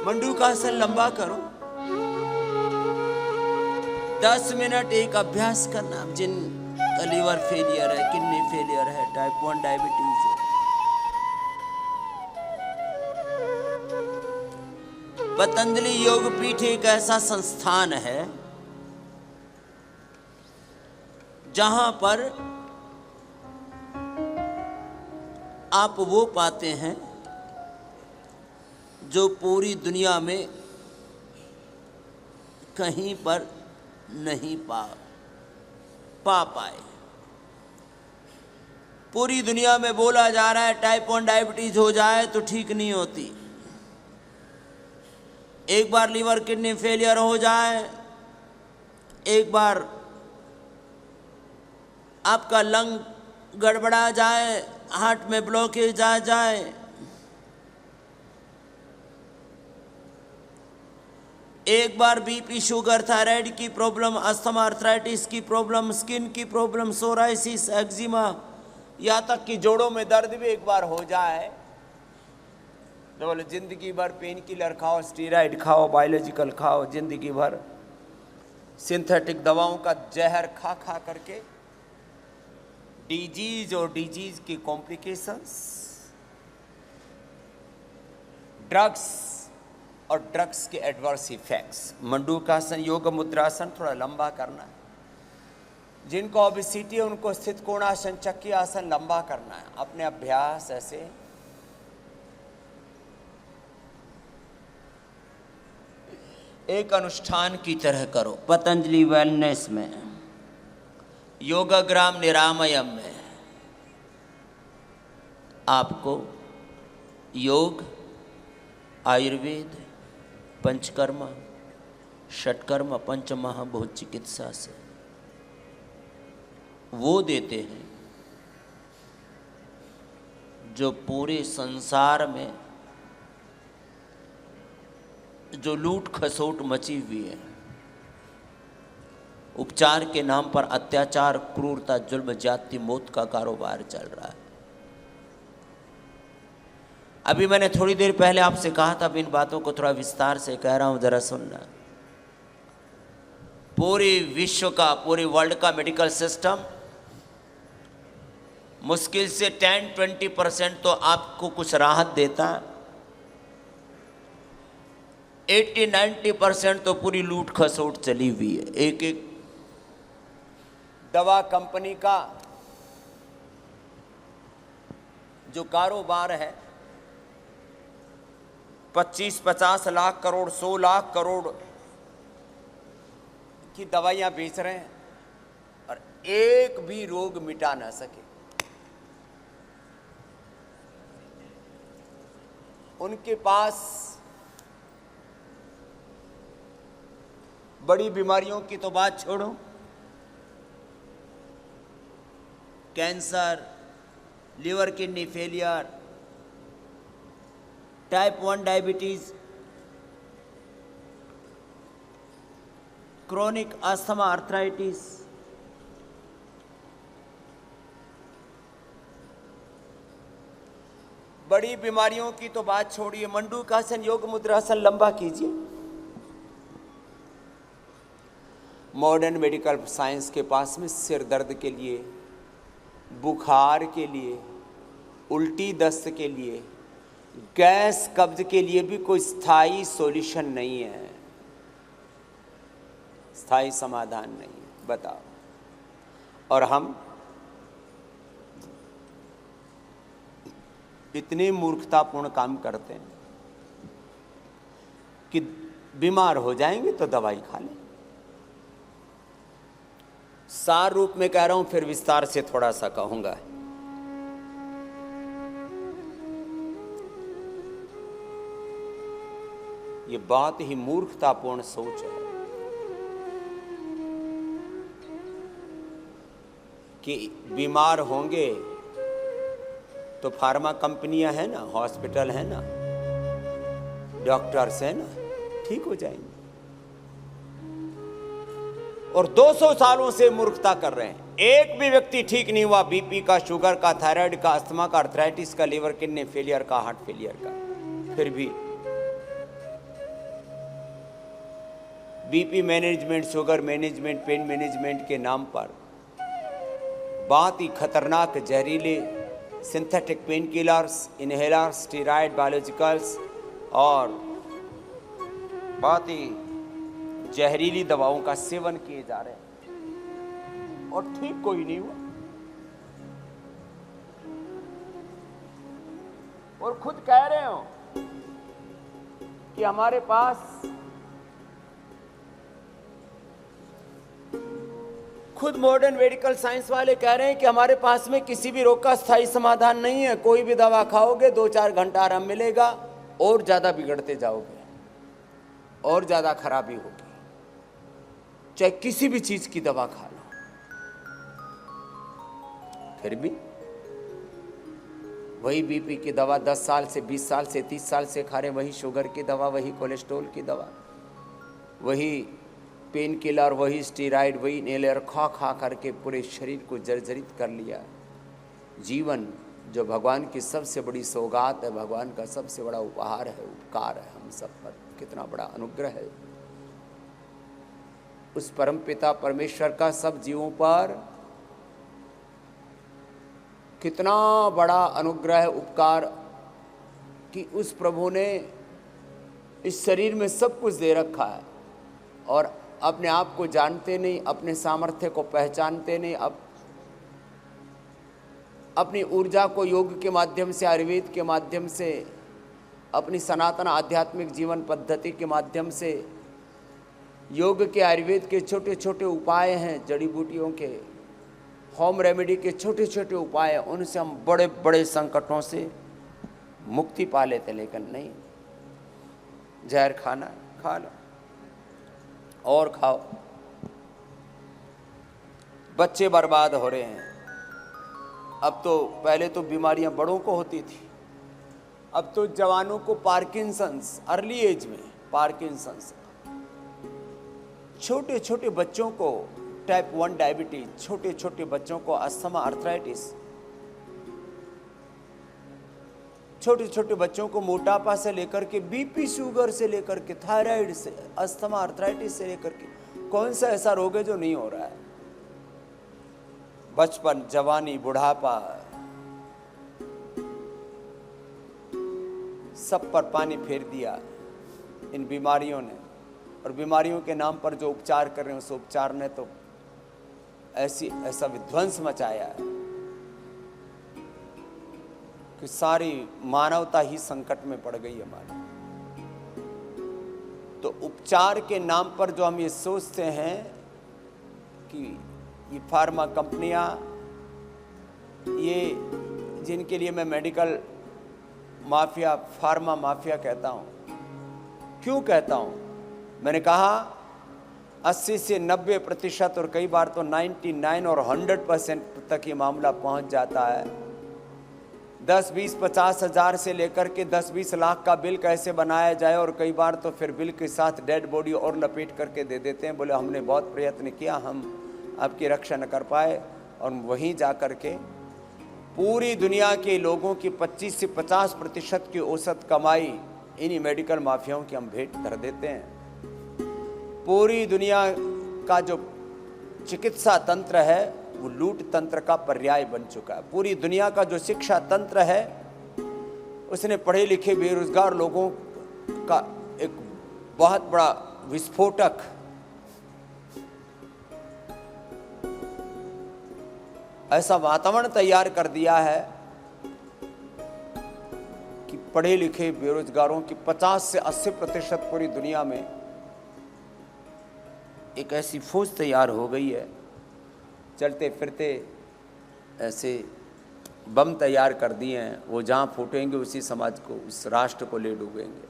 मंडूकासन लंबा करो। 10 मिनट एक अभ्यास करना। जिन का लीवर फेलियर है, किडनी फेलियर है, टाइप 1 डायबिटीज है, पतंजलि योगपीठ एक ऐसा संस्थान है जहां पर आप वो पाते हैं जो पूरी दुनिया में कहीं पर नहीं पा पाए। पूरी दुनिया में बोला जा रहा है टाइप 1 डायबिटीज हो जाए तो ठीक नहीं होती। एक बार लीवर किडनी फेलियर हो जाए, एक बार आपका लंग गड़बड़ा जाए, हार्ट में ब्लॉकेज आ जाए, एक बार बीपी, शुगर, थायराइड की प्रॉब्लम, अस्थमा, आर्थराइटिस की प्रॉब्लम, स्किन की प्रॉब्लम, सोराइसिस, एक्जिमा, यहाँ तक कि जोड़ों में दर्द भी एक बार हो जाए तो बोले जिंदगी भर पेन किलर खाओ, स्टीराइड खाओ, बायोलॉजिकल खाओ, जिंदगी भर सिंथेटिक दवाओं का जहर खा खा करके डिजीज और डिजीज की कॉम्प्लिकेशंस, ड्रग्स और ड्रग्स के एडवर्स इफेक्ट्स। मंडूकासन योग मुद्रासन थोड़ा लंबा करना है। जिनको ओबेसिटी है उनको स्थित कोणासन, चक्की आसन लंबा करना है। अपने अभ्यास ऐसे एक अनुष्ठान की तरह करो। पतंजलि वेलनेस में, योगाग्राम निरामयम में आपको योग, आयुर्वेद, पंचकर्म, षटकर्म, पंचमहाभूत चिकित्सा से वो देते हैं जो पूरे संसार में जो लूट खसोट मची हुई है, उपचार के नाम पर अत्याचार, क्रूरता, जुल्म, जाति, मौत का कारोबार चल रहा है। अभी मैंने थोड़ी देर पहले आपसे कहा था, अब इन बातों को थोड़ा विस्तार से कह रहा हूं, जरा सुनना। पूरे विश्व का, पूरे वर्ल्ड का मेडिकल सिस्टम मुश्किल से 10-20% तो आपको कुछ राहत देता, 80-90% तो पूरी लूट खसोट चली हुई है। एक एक दवा कंपनी का जो कारोबार है 25-50 लाख करोड़, 100 लाख करोड़ की दवाइयां बेच रहे हैं और एक भी रोग मिटा ना सके। उनके पास बड़ी बीमारियों की तो बात छोड़ो, cancer, liver kidney failure, type 1 diabetes, chronic asthma, arthritis, बड़ी बीमारियों की तो बात छोड़िए, मंडूकासन, योग मुद्रासन लंबा कीजिए। मॉडर्न मेडिकल साइंस के पास में सिर दर्द के लिए, बुखार के लिए, उल्टी दस्त के लिए, गैस कब्ज के लिए भी कोई स्थायी सॉल्यूशन नहीं है, स्थायी समाधान नहीं है। बताओ। और हम इतने मूर्खतापूर्ण काम करते हैं कि बीमार हो जाएंगे तो दवाई खा लें। सार रूप में कह रहा हूं, फिर विस्तार से थोड़ा सा कहूंगा। ये बहुत ही मूर्खतापूर्ण सोच है कि बीमार होंगे तो फार्मा कंपनियां हैं ना, हॉस्पिटल है ना, डॉक्टर्स है ना, ठीक हो जाएंगे। और 200 सालों से मूर्खता कर रहे हैं, एक भी व्यक्ति ठीक नहीं हुआ। बीपी का, शुगर का, थायराइड का, अस्थमा का, आर्थराइटिस का, लिवर किडनी फेलियर का, हार्ट फेलियर का। फिर भी BP management, sugar management, pain management के नाम पर बहुत ही खतरनाक जहरीले synthetic pain killers, inhalers, steroid, biologicals और बहुत ही जहरीली दवाओं का सेवन किए जा रहे हैं और ठीक कोई नहीं हुआ। और खुद कह रहे हो कि हमारे पास, खुद मॉडर्न मेडिकल साइंस वाले कह रहे हैं कि हमारे पास में किसी भी रोग का स्थायी समाधान नहीं है। कोई भी दवा खाओगे 2-4 घंटा आराम मिलेगा और ज्यादा बिगड़ते जाओगे और ज्यादा खराबी होगी, चाहे किसी भी चीज की दवा खा लो। फिर भी वही बीपी की दवा 10 साल से, 20 साल से, 30 साल से खा रहे, वही शुगर की दवा, वही कोलेस्ट्रॉल की दवा, वही पेन किलर, वही स्टेरॉइड, वही इनहेलर खा खा करके पूरे शरीर को जर्जरित कर लिया। जीवन जो भगवान की सबसे बड़ी सौगात है, भगवान का सबसे बड़ा उपहार है, उपकार है हम सब पर, कितना बड़ा अनुग्रह है उस परमपिता परमेश्वर का सब जीवों पर, कितना बड़ा अनुग्रह है, उपकार कि उस प्रभु ने इस शरीर में सब कुछ दे रखा है और अपने आप को जानते नहीं, अपने सामर्थ्य को पहचानते नहीं, अपनी ऊर्जा को योग के माध्यम से, आयुर्वेद के माध्यम से, अपनी सनातन आध्यात्मिक जीवन पद्धति के माध्यम से, योग के, आयुर्वेद के छोटे छोटे उपाय हैं, जड़ी बूटियों के, होम रेमेडी के छोटे छोटे उपाय हैं, उनसे हम बड़े बड़े संकटों से मुक्ति पा लेते, लेकिन नहीं, जहर खाना खा लो और खाओ। बच्चे बर्बाद हो रहे हैं। अब तो पहले तो बीमारियां बड़ों को होती थी, अब तो जवानों को पार्किंसंस, अर्ली एज में पार्किंसंस, छोटे छोटे बच्चों को टाइप 1 डायबिटीज, छोटे छोटे बच्चों को अस्थमा, आर्थराइटिस, छोटे छोटे बच्चों को मोटापा से लेकर के बीपी, शुगर से लेकर के थायराइड से, अस्थमा, आर्थराइटिस से लेकर के कौन सा ऐसा रोग है जो नहीं हो रहा है। बचपन, जवानी, बुढ़ापा, सब पर पानी फेर दिया इन बीमारियों ने। और बीमारियों के नाम पर जो उपचार कर रहे हैं, उस उपचार ने तो ऐसा विध्वंस मचाया है कि सारी मानवता ही संकट में पड़ गई हमारी। तो उपचार के नाम पर जो हम ये सोचते हैं कि ये फार्मा कंपनियां, ये जिनके लिए मैं मेडिकल माफिया, फार्मा माफिया कहता हूं। क्यों कहता हूं? मैंने कहा 80 से 90% और कई बार तो 99 और 100% तक ये मामला पहुंच जाता है। 10, 20, 50 हज़ार से लेकर के 10-20 लाख का बिल कैसे बनाया जाए, और कई बार तो फिर बिल के साथ डेड बॉडी और लपेट करके दे देते हैं। बोले हमने बहुत प्रयत्न किया, हम आपकी रक्षा न कर पाए। और वहीं जा कर के पूरी दुनिया के लोगों की 25 से 50% की औसत कमाई इन्हीं मेडिकल माफियाओं की हम भेंट कर देते हैं। पूरी दुनिया का जो चिकित्सा तंत्र है वो लूट तंत्र का पर्याय बन चुका है। पूरी दुनिया का जो शिक्षा तंत्र है उसने पढ़े लिखे बेरोजगार लोगों का एक बहुत बड़ा विस्फोटक ऐसा वातावरण तैयार कर दिया है कि पढ़े लिखे बेरोजगारों की 50 से 80% पूरी दुनिया में एक ऐसी फौज तैयार हो गई है। चलते फिरते ऐसे बम तैयार कर दिए हैं, वो जहाँ फूटेंगे उसी समाज को, उस राष्ट्र को ले डूबेंगे।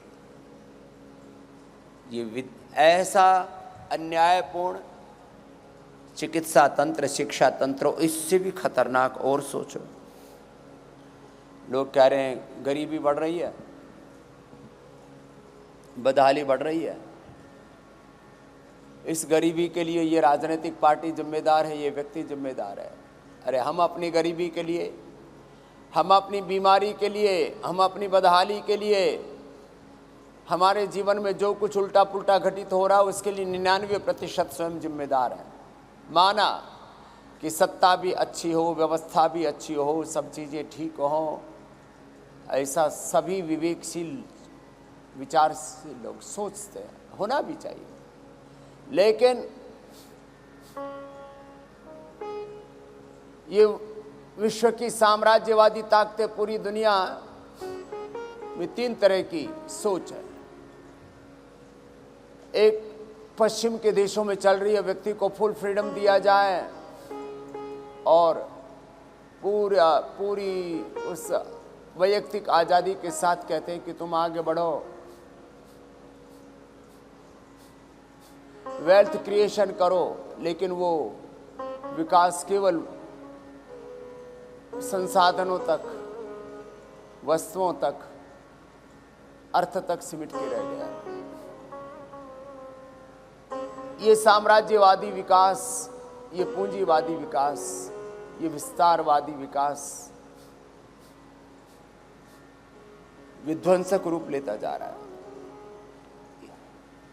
ये ऐसा अन्यायपूर्ण चिकित्सा तंत्र, शिक्षा तंत्र, इससे भी खतरनाक और सोचो। लोग कह रहे हैं गरीबी बढ़ रही है, बदहाली बढ़ रही है। इस गरीबी के लिए ये राजनीतिक पार्टी जिम्मेदार है, ये व्यक्ति जिम्मेदार है। अरे हम अपनी गरीबी के लिए, हम अपनी बीमारी के लिए, हम अपनी बदहाली के लिए, हमारे जीवन में जो कुछ उल्टा पुल्टा घटित हो रहा है उसके लिए 99% स्वयं जिम्मेदार है। माना कि सत्ता भी अच्छी हो, व्यवस्था भी अच्छी हो, सब चीज़ें ठीक हो, ऐसा सभी विवेकशील विचारशील लोग सोचते हैं, होना भी चाहिए। लेकिन ये विश्व की साम्राज्यवादी ताकतें पूरी दुनिया में 3 तरह की सोच है। एक पश्चिम के देशों में चल रही है, व्यक्ति को फुल फ्रीडम दिया जाए और पूरी उस वैयक्तिक आज़ादी के साथ कहते हैं कि तुम आगे बढ़ो, वेल्थ क्रिएशन करो। लेकिन वो विकास केवल संसाधनों तक, वस्तुओं तक, अर्थ तक सिमट के रह गया। ये साम्राज्यवादी विकास, ये पूंजीवादी विकास, ये विस्तारवादी विकास विध्वंसक रूप लेता जा रहा है।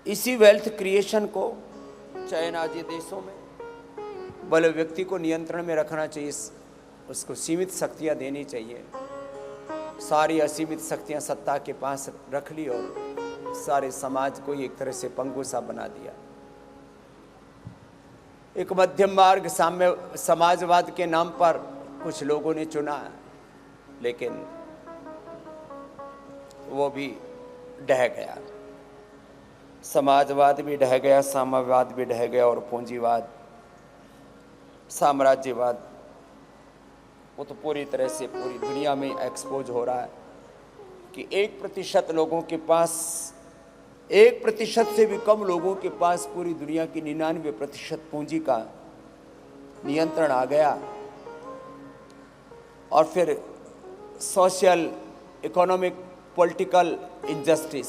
इसी वेल्थ क्रिएशन को चाइना आदि देशों में बल व्यक्ति को नियंत्रण में रखना चाहिए, उसको सीमित शक्तियां देनी चाहिए। सारी असीमित शक्तियां सत्ता के पास रख ली और सारे समाज को एक तरह से पंगु सा बना दिया। एक मध्यम मार्ग साम्य समाजवाद के नाम पर कुछ लोगों ने चुना है, लेकिन वो भी ढह गया। समाजवाद भी ढह गया, साम्यवाद भी ढह गया, और पूंजीवाद, साम्राज्यवाद वो तो पूरी तरह से पूरी दुनिया में एक्सपोज हो रहा है। कि 1% लोगों के पास, 1% से भी कम लोगों के पास पूरी दुनिया की 99% पूंजी का नियंत्रण आ गया। और फिर सोशल, इकोनॉमिक, पॉलिटिकल इनजस्टिस,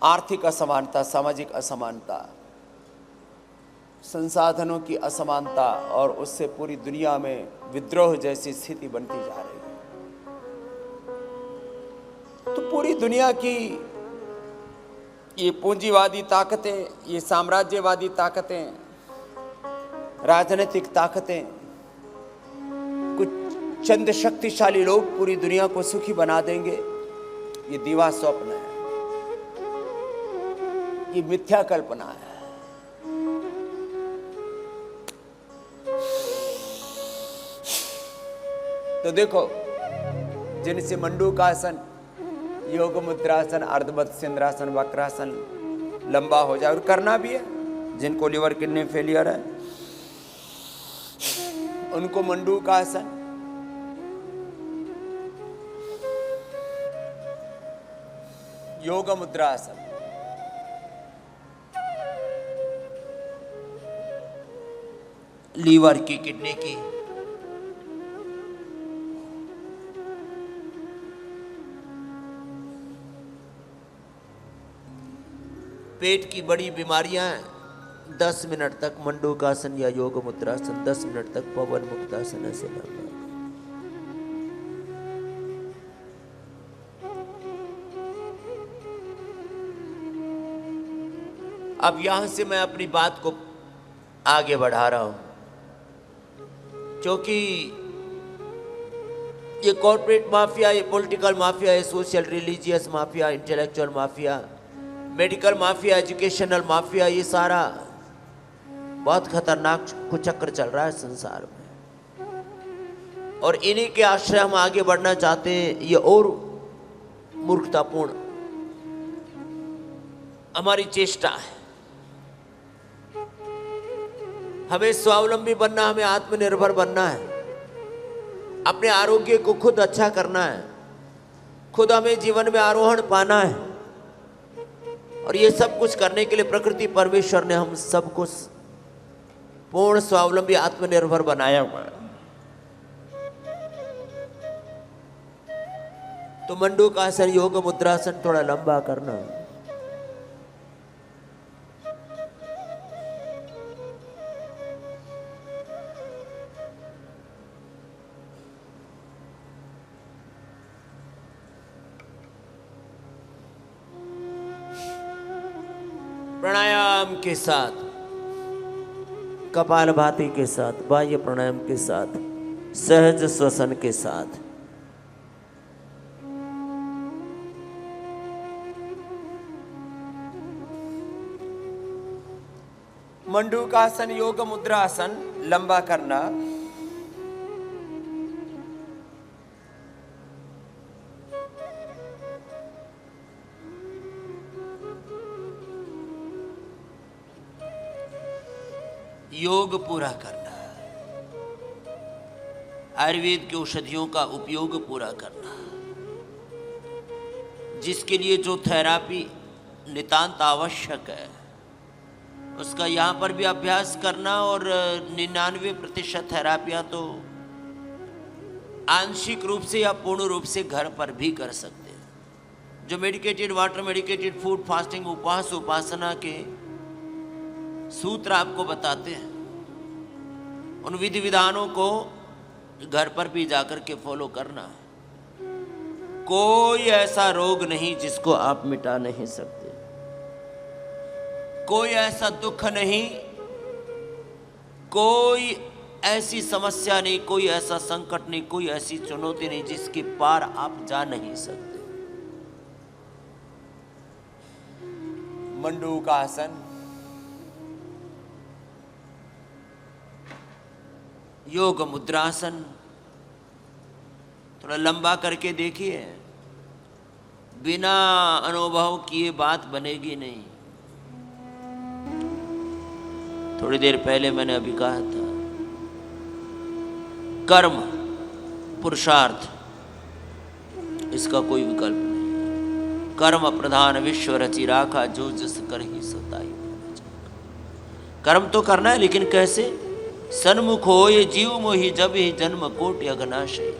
आर्थिक असमानता, सामाजिक असमानता, संसाधनों की असमानता, और उससे पूरी दुनिया में विद्रोह जैसी स्थिति बनती जा रही है। तो पूरी दुनिया की ये पूंजीवादी ताकतें, ये साम्राज्यवादी ताकतें, राजनीतिक ताकतें, कुछ चंद शक्तिशाली लोग पूरी दुनिया को सुखी बना देंगे, ये दिवा स्वप्न है, ये मिथ्या कल्पना है। तो देखो, जिनसे मंडूकासन, योग मुद्रासन, अर्धमत्स्येंद्रासन, वक्रासन लंबा हो जाए, और करना भी है, जिनको लिवर किडनी फेलियर है उनको मंडूकासन, योग मुद्रासन, लीवर की, किडनी की, पेट की बड़ी बीमारियां, 10 मिनट तक मंडूकासन या योग मुद्रासन, 10 मिनट तक पवन मुक्तासन ऐसे करना। अब यहां से मैं अपनी बात को आगे बढ़ा रहा हूं, क्योंकि ये कॉर्पोरेट माफिया, ये पॉलिटिकल माफिया, ये social religious mafia, intellectual mafia, medical mafia, educational mafia, ये सारा बहुत खतरनाक कुचक्र चल रहा है संसार में, और इन्हीं के आश्रय हम आगे बढ़ना चाहते हैं। ये और मूर्खतापूर्ण हमारी चेष्टा है। हमें स्वावलंबी बनना, हमें आत्मनिर्भर बनना है, अपने आरोग्य को खुद अच्छा करना है, खुद हमें जीवन में आरोहण पाना है, और ये सब कुछ करने के लिए प्रकृति परमेश्वर ने हम सबको पूर्ण स्वावलंबी आत्मनिर्भर बनाया हुआ है। तो मंडूकासन, योग मुद्रासन थोड़ा लंबा करना, प्राणायाम के साथ, कपालभाति के साथ, बाह्य प्राणायाम के साथ, सहज श्वसन के साथ, मंडूकासन, योग मुद्रासन लंबा करना, योग पूरा करना, आयुर्वेद की औषधियों का उपयोग पूरा करना, जिसके लिए जो थेरापी नितांत आवश्यक है उसका यहाँ पर भी अभ्यास करना। और 99% थेरापियाँ तो आंशिक रूप से या पूर्ण रूप से घर पर भी कर सकते हैं। जो medicated water, medicated food, fasting, उपवास, उपासना के सूत्र आपको बताते हैं, उन विधि विधानों को घर पर भी जाकर के फॉलो करना। कोई ऐसा रोग नहीं जिसको आप मिटा नहीं सकते, कोई ऐसा दुख नहीं, कोई ऐसी समस्या नहीं, कोई ऐसा संकट नहीं, कोई ऐसी चुनौती नहीं जिसके पार आप जा नहीं सकते। मंडूकासन, योग मुद्रासन थोड़ा लंबा करके देखिए, बिना अनुभव किए बात बनेगी नहीं। थोड़ी देर पहले मैंने अभी कहा था, कर्म, पुरुषार्थ, इसका कोई विकल्प नहीं। कर्म प्रधान विश्व रचि राखा, जो जिस कर ही सताई। कर्म तो करना है, लेकिन कैसे? सन्मुख हो ये जीव मोहि, जब ही जन्म कोटि अघनाशय।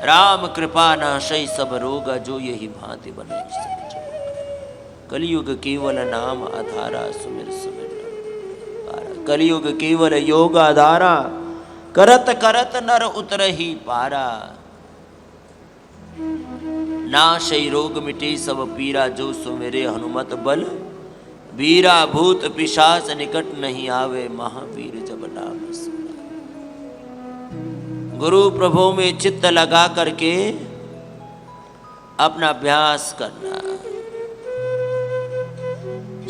राम कृपा नाशय सब रोग, जो यही भांति बने सब जग। कलयुग केवल नाम आधारा, सुमिर सुमिर पारा। कलयुग केवल योग आधारा, करत करत नर उतरहि पारा। नाशय रोग मिटे सब पीरा, जो सुमिरे हनुमत बल वीरा। भूत पिशाच निकट नहीं आवे, महावीर जब नाम सुनावे। गुरु प्रभु में चित्त लगा करके अपना अभ्यास करना।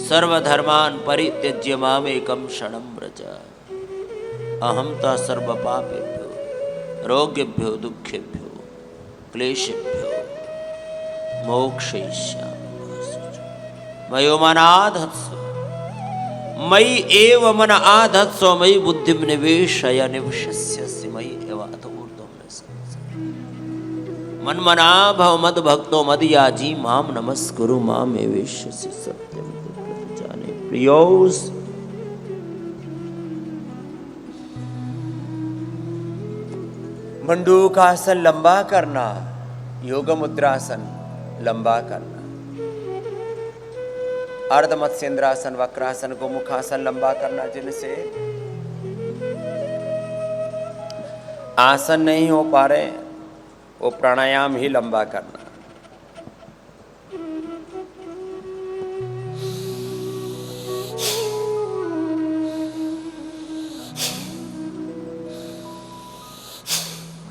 सर्वधर्मान परित्यज्य मामेकं शरणं व्रज, अहंता सर्व पापेभ्यो रोगेभ्यो दुःखेभ्यो क्लेशेभ्यो मोक्षयिष्यामि। मयो मन आधत्स्व, मयि एव मन आधत्स्व, मयि बुद्धिं निवेशय निवशिष्यसि मयि एवाथ ऊर्ध्वं न संशयः। मन्मना भव मद भक्तो मदयाजी, माम नमस्कुरु माम एवेष्यसि सत्यं जाने। प्रियोस, मंडूकासन लंबा करना, योग मुद्रासन लंबा करना, अर्ध मत्स्येंद्रासन वक्रासन गोमुखासन लंबा करना। जिनसे आसन नहीं हो पा रहे, वो प्राणायाम ही लंबा करना।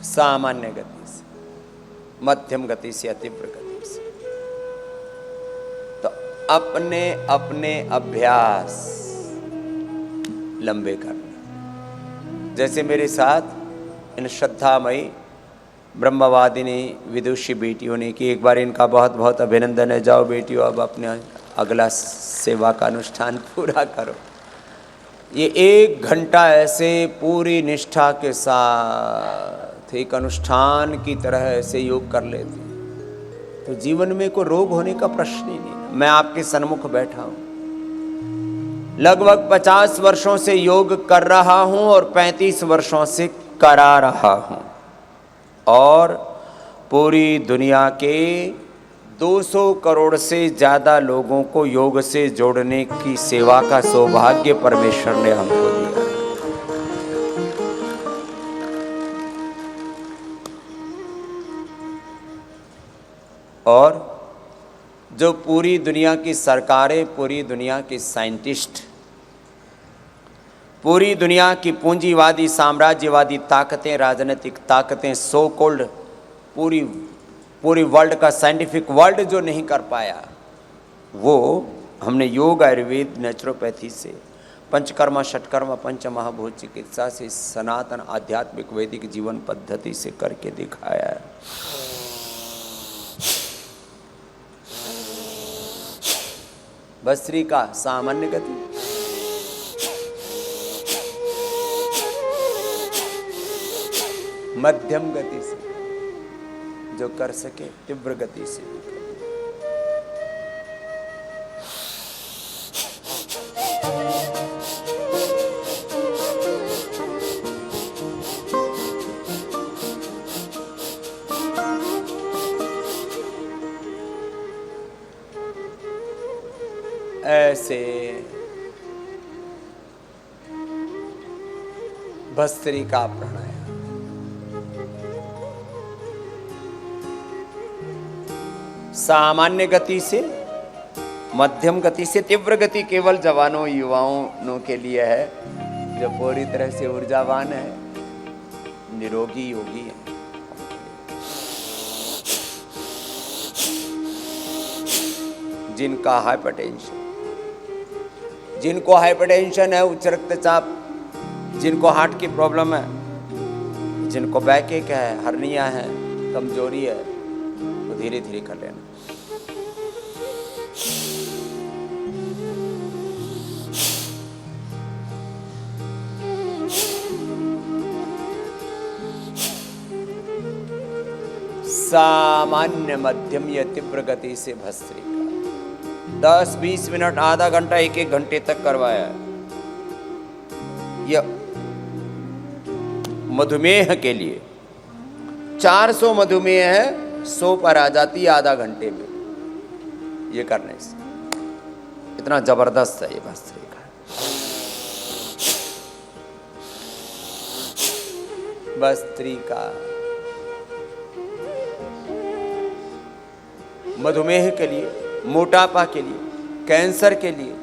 सामान्य गति से, मध्यम गति से, तीव्र गति से। तो अपने अपने अभ्यास लंबे करना। जैसे मेरे साथ इन श्रद्धामयी ब्रह्मवादिनी विदुषी बेटियों ने कि एक बार इनका बहुत बहुत अभिनंदन है। जाओ बेटियों, अब अपने अगला सेवा का अनुष्ठान पूरा करो। ये 1 घंटा ऐसे पूरी निष्ठा के साथ एक अनुष्ठान की तरह ऐसे योग कर लेते हैं, तो जीवन में कोई रोग होने का प्रश्न ही नहीं। मैं आपके सन्मुख बैठा हूं, लगभग 50 वर्षों से योग कर रहा हूं और 35 वर्षों से करा रहा हूं, और पूरी दुनिया के 200 करोड़ से ज़्यादा लोगों को योग से जोड़ने की सेवा का सौभाग्य परमेश्वर ने हमको दिया। और जो पूरी दुनिया की सरकारें, पूरी दुनिया के साइंटिस्ट, पूरी दुनिया की पूंजीवादी साम्राज्यवादी ताकतें, राजनीतिक ताकतें, सो कॉल्ड पूरी वर्ल्ड का साइंटिफिक वर्ल्ड जो नहीं कर पाया, वो हमने योग, आयुर्वेद, नेचुरोपैथी से, पंचकर्मा, षटकर्मा, पंच महाभूत चिकित्सा से, सनातन आध्यात्मिक वैदिक जीवन पद्धति से करके दिखाया है। भस्त्री का सामान्य गति, मध्यम गति से जो कर सके, तीव्र गति से भी कर। ऐसे भस्त्रिका प्राणायाम सामान्य गति से, मध्यम गति से, तीव्र गति केवल जवानों युवाओं के लिए है, जो पूरी तरह से ऊर्जावान है, निरोगी योगी है। जिनका हाइपरटेंशन, जिनको हाइपरटेंशन है, उच्च रक्तचाप, जिनको हार्ट की प्रॉब्लम है, जिनको बैकएक है, हर्निया है, कमजोरी है, तो धीरे धीरे कर लेना। सामान्य मध्यम या तीव्र गति से भस्त्रिका 10-20 मिनट, आधा घंटा, 1-1 घंटे तक करवाया। यह मधुमेह के लिए 400 मधुमेह है, 100 पर आ जाती है आधा घंटे में। ये करने से इतना जबरदस्त है ये भस्त्रिका। भस्त्रिका मधुमेह के लिए, मोटापा के लिए, कैंसर के लिए,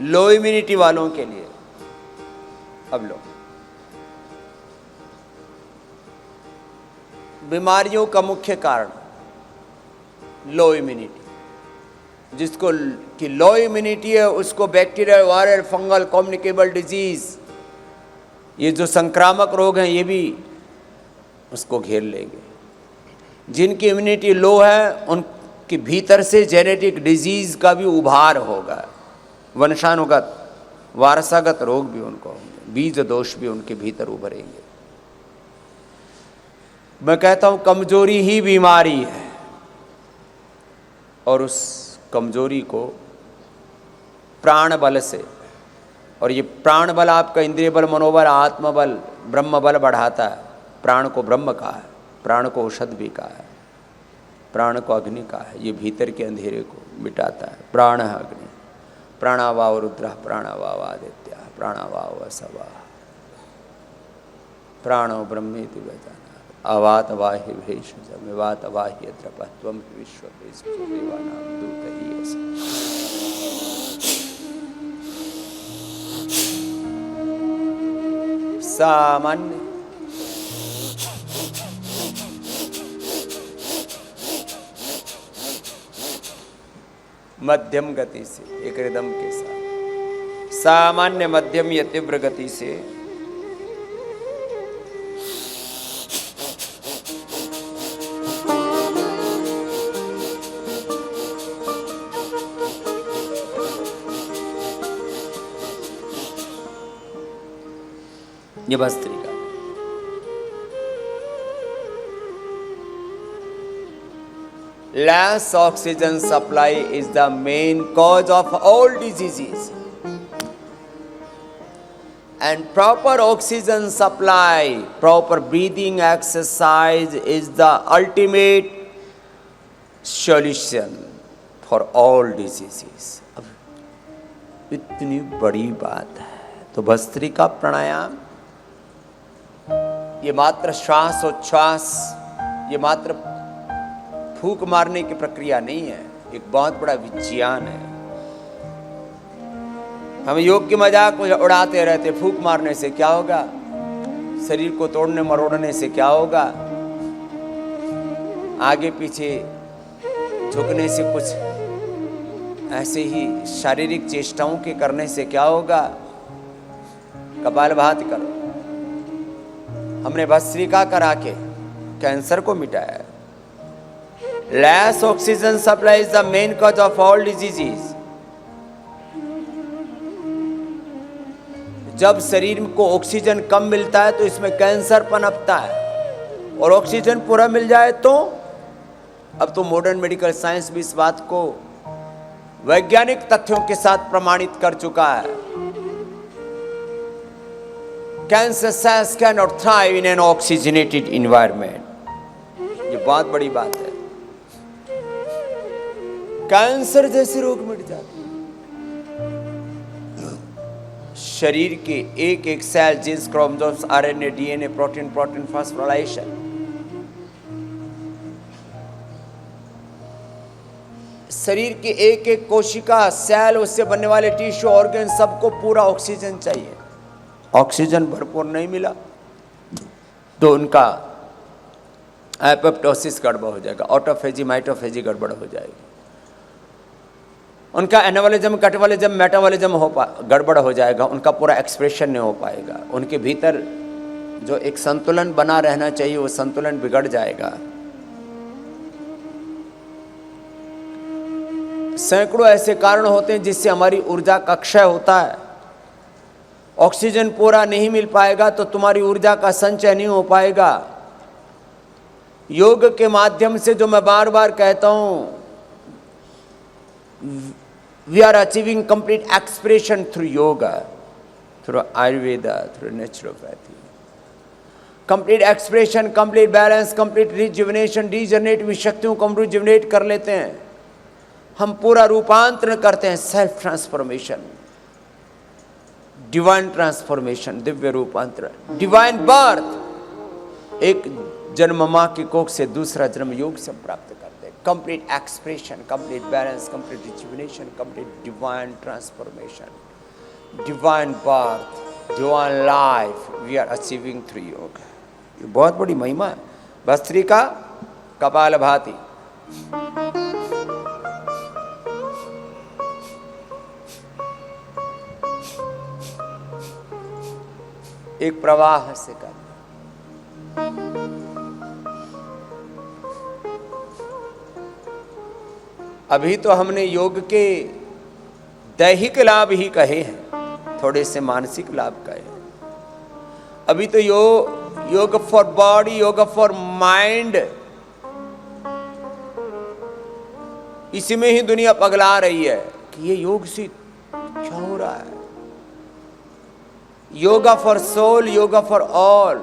लो इम्यूनिटी वालों के लिए। अब लो, बीमारियों का मुख्य कारण लो इम्यूनिटी, जिसको कि लो इम्यूनिटी है उसको bacterial, viral, fungal, communicable disease, ये जो संक्रामक रोग हैं ये भी उसको घेर लेंगे। जिनकी इम्यूनिटी लो है उनके भीतर से जेनेटिक डिजीज का भी उभार होगा, वंशानुगत वारसागत रोग भी उनको होंगे, बीज दोष भी उनके भीतर उभरेंगे। मैं कहता हूं कमजोरी ही बीमारी है, और उस कमजोरी को प्राण बल से, और ये प्राण बल आपका इंद्रिय बल, मनोबल, आत्मबल, ब्रह्म बल बढ़ाता है। प्राण को ब्रह्म कहा है, प्राण को औषध भी कहा है, प्राण को अग्नि कहा है। ये भीतर के अंधेरे को मिटाता है। प्राण अग्नि, प्राणावाव रुद्र, प्राणावाव आदित्य, प्राणावाव वसवा, प्राणो ब्रह्मेति वजाना, अवात वाह्य भेषज विवात वाह्य द्रपत्वम विश्व देवानाम दूतहि अस। सामान्य मध्यम गति से, एक रिदम के साथ, सामान्य मध्यम या तीव्र गति से ये bhastrika. Less oxygen supply is the main cause of all diseases, and proper oxygen supply, proper breathing exercise is the ultimate solution for all diseases। अब इतनी बड़ी बात है तो भस्त्रिका प्राणायाम ये मात्र श्वास उच्छ्वास, ये मात्र फूंक मारने की प्रक्रिया नहीं है, एक बहुत बड़ा विज्ञान है। हम योग की मजाक उड़ाते रहते, फूंक मारने से क्या होगा, शरीर को तोड़ने मरोड़ने से क्या होगा, आगे पीछे झुकने से, कुछ ऐसे ही शारीरिक चेष्टाओं के करने से क्या होगा, कपालभाति करो। हमने भस्त्रिका करा के कैंसर को मिटाया। Less oxygen supply is the main cause of all diseases। जब शरीर को ऑक्सीजन कम मिलता है तो इसमें कैंसर पनपता है, और ऑक्सीजन पूरा मिल जाए तो, अब तो मॉडर्न मेडिकल साइंस भी इस बात को वैज्ञानिक तथ्यों के साथ प्रमाणित कर चुका है। Cancer cells cannot thrive in an oxygenated environment. ये बहुत बड़ी बात है। कैंसर जैसे रोग मिट जाते हैं। शरीर के एक एक cell, genes, chromosomes, RNA, DNA, protein, phosphorylation, शरीर के एक एक कोशिका, सेल, उससे बनने वाले टिश्यू, ऑर्गन, सबको पूरा ऑक्सीजन चाहिए। ऑक्सीजन भरपूर नहीं मिला तो उनका एपोप्टोसिस गड़बड़ हो जाएगा, ऑटोफेजी, माइटोफेजी गड़बड़ हो जाएगी, उनका एनाबॉलिज्म, कैटाबॉलिज्म, मेटाबॉलिज्म गड़बड़ हो जाएगा, उनका पूरा एक्सप्रेशन नहीं हो पाएगा, उनके भीतर जो एक संतुलन बना रहना चाहिए वो संतुलन बिगड़ जाएगा। सैकड़ों ऐसे कारण होते हैं जिससे हमारी ऊर्जा का क्षय होता है। ऑक्सीजन पूरा नहीं मिल पाएगा तो तुम्हारी ऊर्जा का संचय नहीं हो पाएगा। योग के माध्यम से, जो मैं बार बार कहता हूं, we are achieving complete expression through yoga, through Ayurveda, through naturopathy. Complete expression, complete balance, complete rejuvenation, regenerate शक्तियों को हम रिजुविनेट कर लेते हैं। हम पूरा रूपांतरण करते हैं, self transformation, divine transformation, Divya रूपांतरण, डिवाइन बर्थ। एक जन्म मां की कोख से दूसरा जन्म योग से प्राप्त करते हैं। Complete expression, complete balance, complete rejuvenation, complete divine transformation, divine birth, divine life we are achieving through yoga. ये बहुत बड़ी महिमा है। भस्त्रिका कपालभाति। एक प्रवाह से कर, अभी तो हमने योग के दैहिक लाभ ही कहे हैं, थोड़े से मानसिक लाभ कहे हैं। अभी तो योग फॉर बॉडी, योग फॉर माइंड, इसी में ही दुनिया पगला रही है कि ये योग से क्या हो रहा है। Yoga for soul, yoga for all,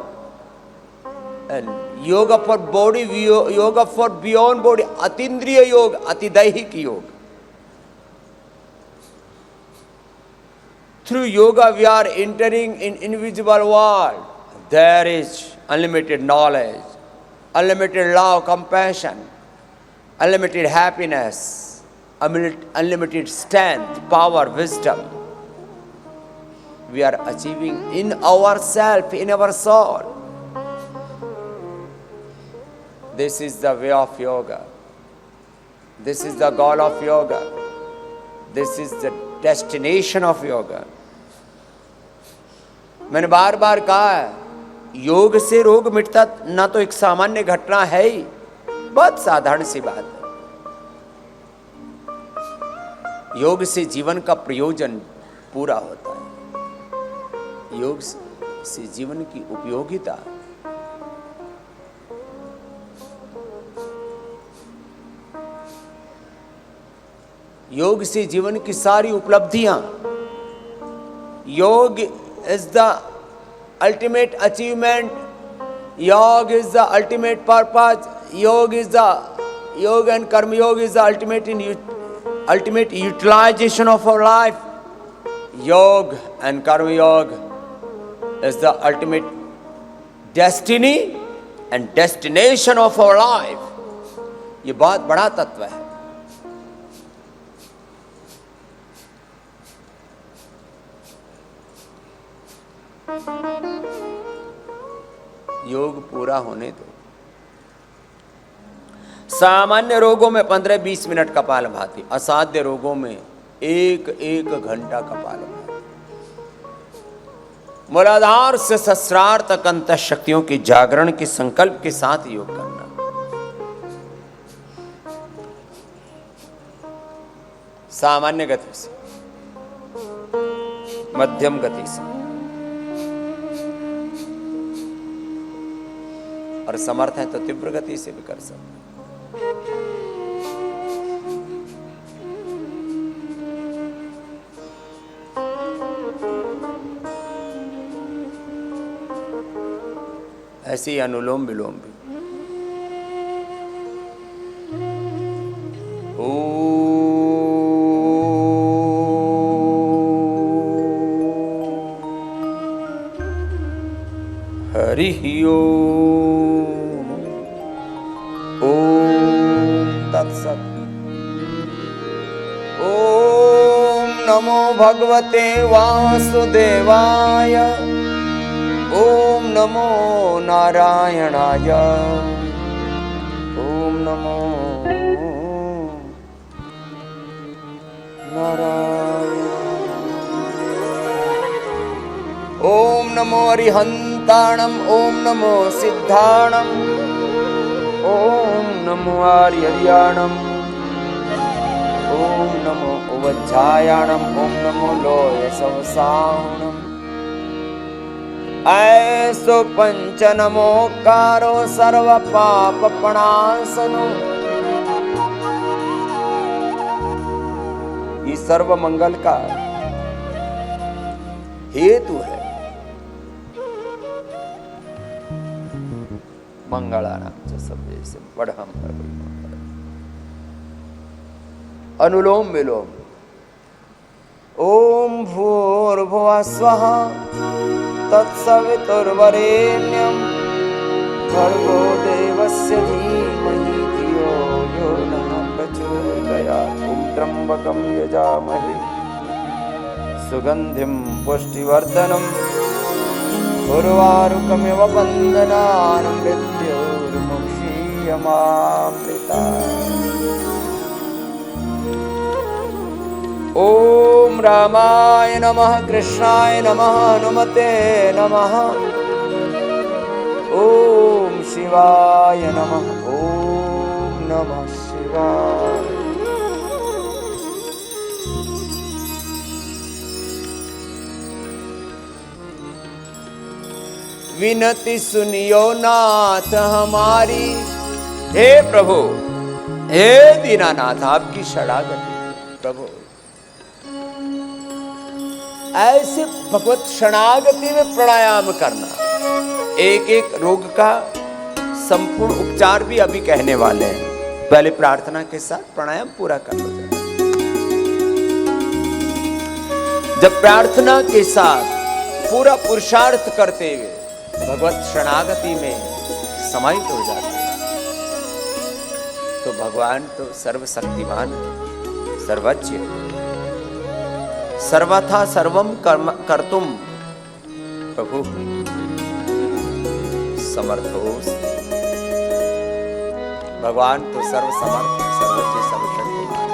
yoga for body, yoga for beyond body, अतीन्द्रिय योग, अतिदैहिक योग। Through yoga we are entering in invisible world. There is unlimited knowledge, unlimited love, compassion, unlimited happiness, unlimited strength, power, wisdom we are achieving in ourself, in our soul. This is the way of yoga. This is the goal of yoga. This is the destination of yoga. मैंने बार बार कहा है, योग से रोग मिटता ना तो एक सामान्य घटना है ही, बहुत साधारण सी बात है। योग से जीवन का प्रयोजन पूरा होता है। योग से जीवन की उपयोगिता, योग से जीवन की सारी उपलब्धियां, yoga is the ultimate achievement, yoga is the ultimate purpose, yoga and karma yoga is the ultimate utilisation of our life. Yoga and karma yoga is the ultimate destiny and destination of our life. ये बहुत बड़ा तत्व है। योग पूरा होने दो। सामान्य रोगों में 15-20 मिनट कपालभाति, असाध्य रोगों में 1-1 घंटा कपालभाति। मूलाधार से सहस्रार तक अंत शक्तियों की जागरण के संकल्प के साथ योग करना। सामान्य गति से, मध्यम गति से, और समर्थ है तो तीव्र गति से भी कर सकते। ऐसे ही अनुलोम विलोम भी। हरि ओम। ओम तत्सत्। ओम नमो भगवते वासुदेवाय। ओम नमो नारायणाय। ओम नमो नारायण। ओम नमो अरिहंताणम। ओम नमो सिद्धाणम। ओम नमो आर्यर्याणम। ओम नमो उवज्झायाणम। ओम नमो लोय संसारणम। ऐसो पंच नमोकारो सर्व पाप प्रणाशनो। ये सर्व मंगल का हेतु है। मंगलानां च सर्वेषां वरदं अनुलोम विलोम। ओम भूर्भुवः स्वः तत्सवितुर्वरेण्यं भर्गो देवस्य धीमहि धियो यो नः प्रचोदयात्। ॐ त्र्यम्बकं यजामहे सुगन्धिं पुष्टिवर्धनम् उर्वारुकमिव बन्धनान् मृत्योर्मुक्षीयमामृतात्। ओम रामाय नमः कृष्णाय नमः हनुमते नमः। ओम शिवाय नमः। ओम नमः शिवाय। विनती सुनियो नाथ हमारी। हे प्रभु, हे दीनानाथ, आपकी शरणागति प्रभु। ऐसे भगवत शरणागति में प्राणायाम करना। एक एक रोग का संपूर्ण उपचार भी अभी कहने वाले हैं। पहले प्रार्थना के साथ प्राणायाम पूरा कर लो। जब प्रार्थना के साथ पूरा पुरुषार्थ करते हुए भगवत शरणागति में समाहित हो जाते हैं तो भगवान तो सर्वशक्तिमान, सर्वज्ञ, सर्वथा सर्वम कर्म कर्तुम प्रभु समर्थोस्ति। भगवान तो सर्वसमर्थ, सर्वज्ञ, सर्वशक्तिमान,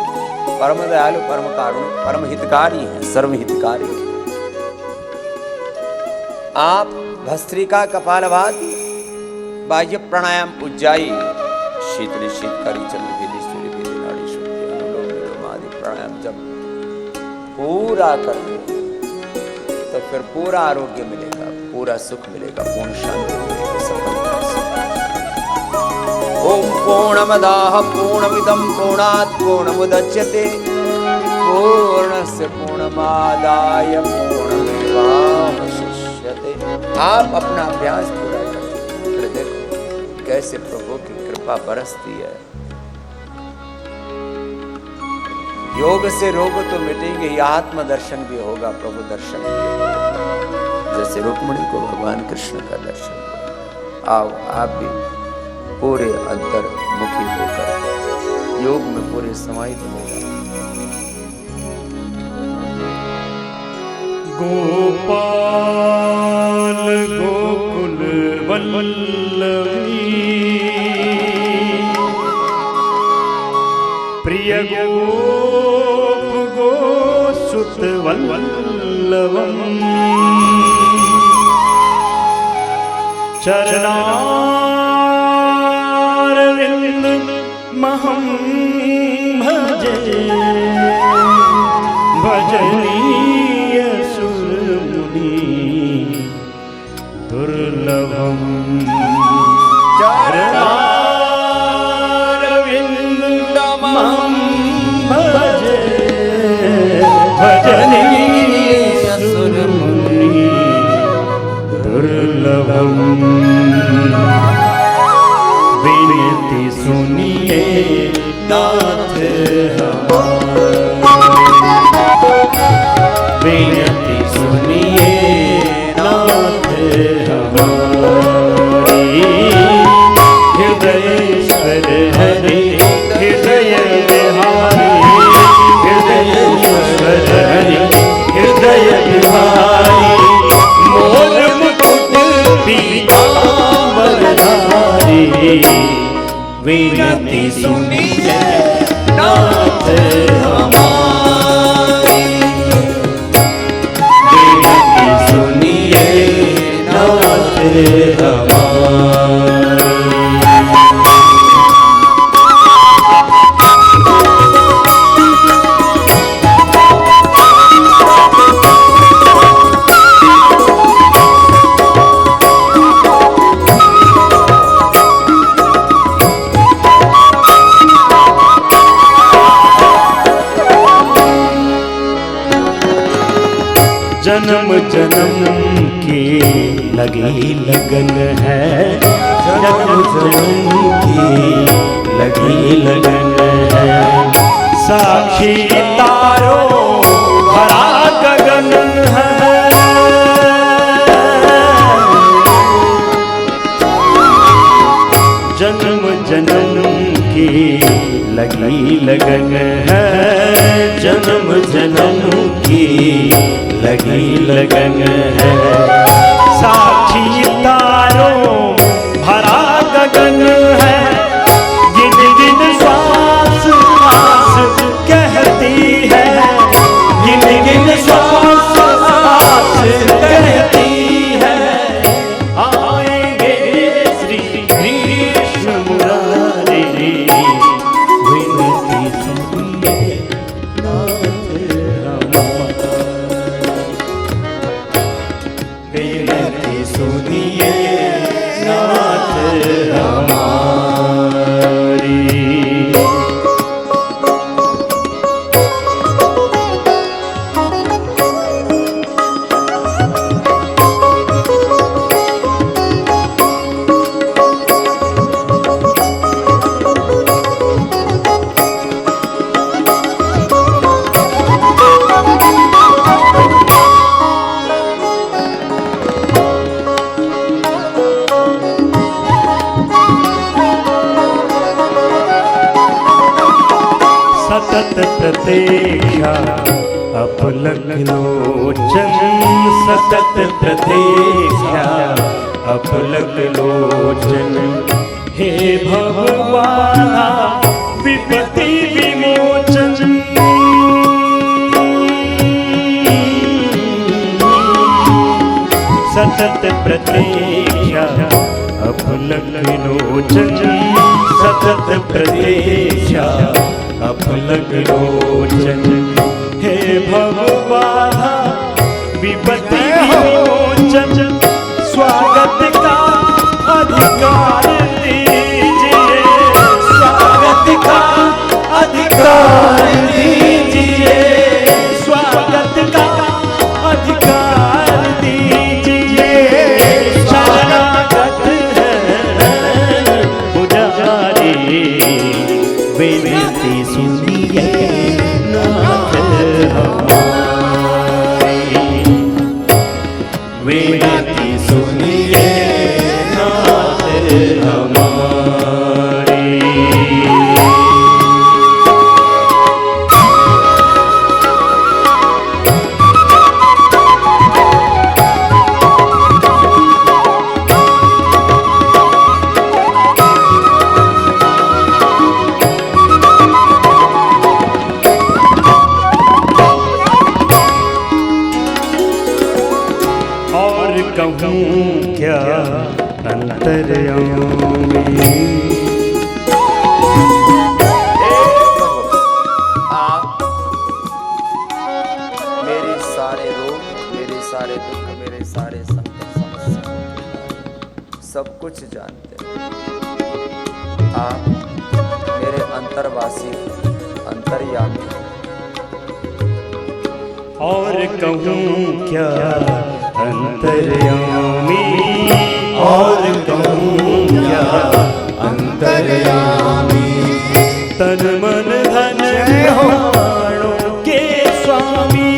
परम दयालु, परम कारुणिक, परम हितकारी है, सर्वहितकारी है। आप भस्त्रिका कपालभाति बाह्य प्राणायाम उज्जाई शीतली शीतकारी चंद्रभेदी सूर्यभेदी नाड़ी शुद्धि अनुलोम विलोम आदि प्राणायाम जब पूरा करते तो फिर पूरा आरोग्य मिलेगा, पूरा सुख मिलेगा, पूर्ण शांति मिलेगी, सफलता से। ओम पूर्णमदाः पूर्णमिदं पूर्णात् पूर्णमुदच्यते पूर्णस्य पूर्णमादाय पूर्णमेवावशिष्यते। आप अपना अभ्यास पूरा करें, फिर देखो कैसे प्रभु की कृपा बरसती है। योग से रोग तो मिटेंगे ही, आत्म दर्शन भी होगा, प्रभु दर्शन भी होगा। जैसे रुक्मिणी को भगवान कृष्ण का दर्शन हुआ। आओ आप भी पूरे अंतर्मुखी होकर योग में पूरे समाहित हो जाए। गोपाल गोकुल वल्लभी प्रिय गोप गोसुत वल्लभम चरणारविंद महं भजे भजनीय सुरमुनि दुर्लभम। चरणारविंदमहं भजे भजनीय सुरमुनि दुर्लभम। विनती सुनिए नाथ विनती सुनिए नाथ हमारी। हृदयेश्वर हरि हृदय विहारी हृदयेश्वर हरि हृदय विहारी। मोर मुकुट पीतांबरधारी विनती सुनिए नाथ हमारी। विनती सुनिए नाथ हमारी। जन्म की लगी लगन है, जन्म जन्म की लगी लगन है। साक्षी तारों भरा गगन है, जन्म जन्म की लगी लगन है, जन्म जन्म की लगी लगन है। साक्षी तारों भरा गगन है, गिन गिन श्वास आस कहती है, गिन गिन श्वास आस कहती है। आएंगे श्री कृष्ण मुरारी, विनती सुनिए नाथ हमारी, विनती सुनिए नाथ हमारी। सतत प्रतीक्षा अपलक लोचन, सतत प्रतीक्षा अपलक लोचन। हे भगवाना विपत्ति विमोचन, सतत प्रतीक्षा अपलक लोचन, सतत प्रतीक्षा अपलक लोचन। हे भगवान विपत्ति विमोचन, स्वागत का अधिकार दीजिए, स्वागत का अधिकार दीजिए, स्वागत का अधिकार दीजिए। शरणागत है पुजारी, विनती सुनिए नाथ हमारी, विनती सुनिए नाथ हमारी। कहूँ क्या अंतर्यामी, आप मेरे सारे रोग, मेरे सारे दुख, मेरे सारे संकट समस्या सब कुछ जानते हैं। आप मेरे अंतर्वासी, अंतर्यामी। और कहूँ क्या अंतर्यामी, और कहूँ क्या अंतर्यामी। तन मन धन प्राणों के स्वामी,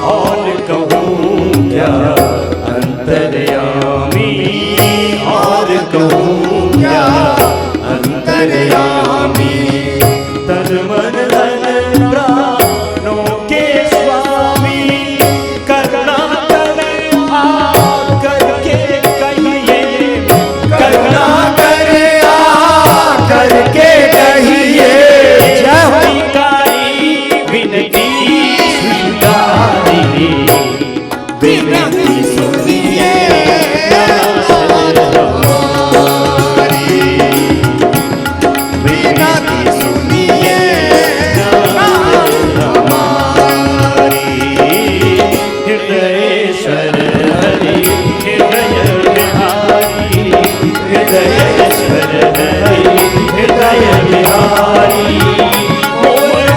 और कहूँ क्या अंतर्यामी, और कहूँ क्या अंतर्यामी। तन मन धन प्राणों के स्वामी, करुणा करे आ करके कहिए, करुणा करे आ करके कहिए। जय विकारी विनती स्वीकारी, विनती सुनिए नाथ हमारी, विनती सुनिए नाथ हमारी। हृदयेश्वर हरि हृदय बिहारी, हृदयेश्वर हरि हृदय बिहारी। मोर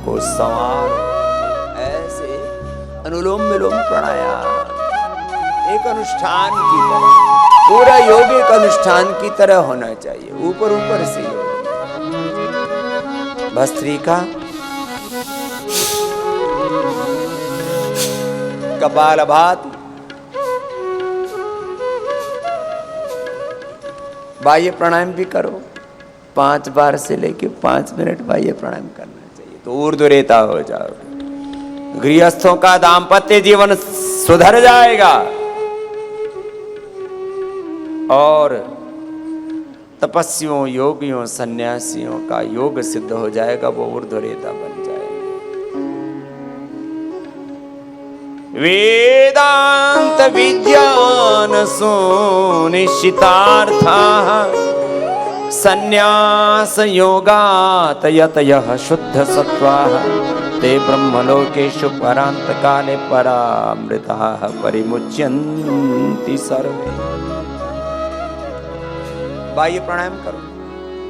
को संवारो। ऐसे अनुलोम विलोम प्राणायाम एक अनुष्ठान की तरह, पूरा योग एक अनुष्ठान की तरह होना चाहिए, ऊपर ऊपर से योग। भस्त्रिका, कपालभाति, बाह्य प्राणायाम भी करो। 5 बार से लेके 5 मिनट बाह्य प्राणायाम करना चाहिए, तो ऊर्ध्वरेता हो जाओगे। गृहस्थों का दाम्पत्य जीवन सुधर जाएगा और तपस्वियों, योगियों, सन्यासियों का योग सिद्ध हो जाएगा, वो ऊर्ध्वरेता बन जाएगा। वेदांत विज्ञान सुनिश्चितार्थाः संन्यास योगात् यतयः शुद्ध सत्त्वाः ते ब्रह्मलोकेषु परांत काले परामृताः परिमुच्यन्ति सर्वे। बाह्य प्राणायाम करो,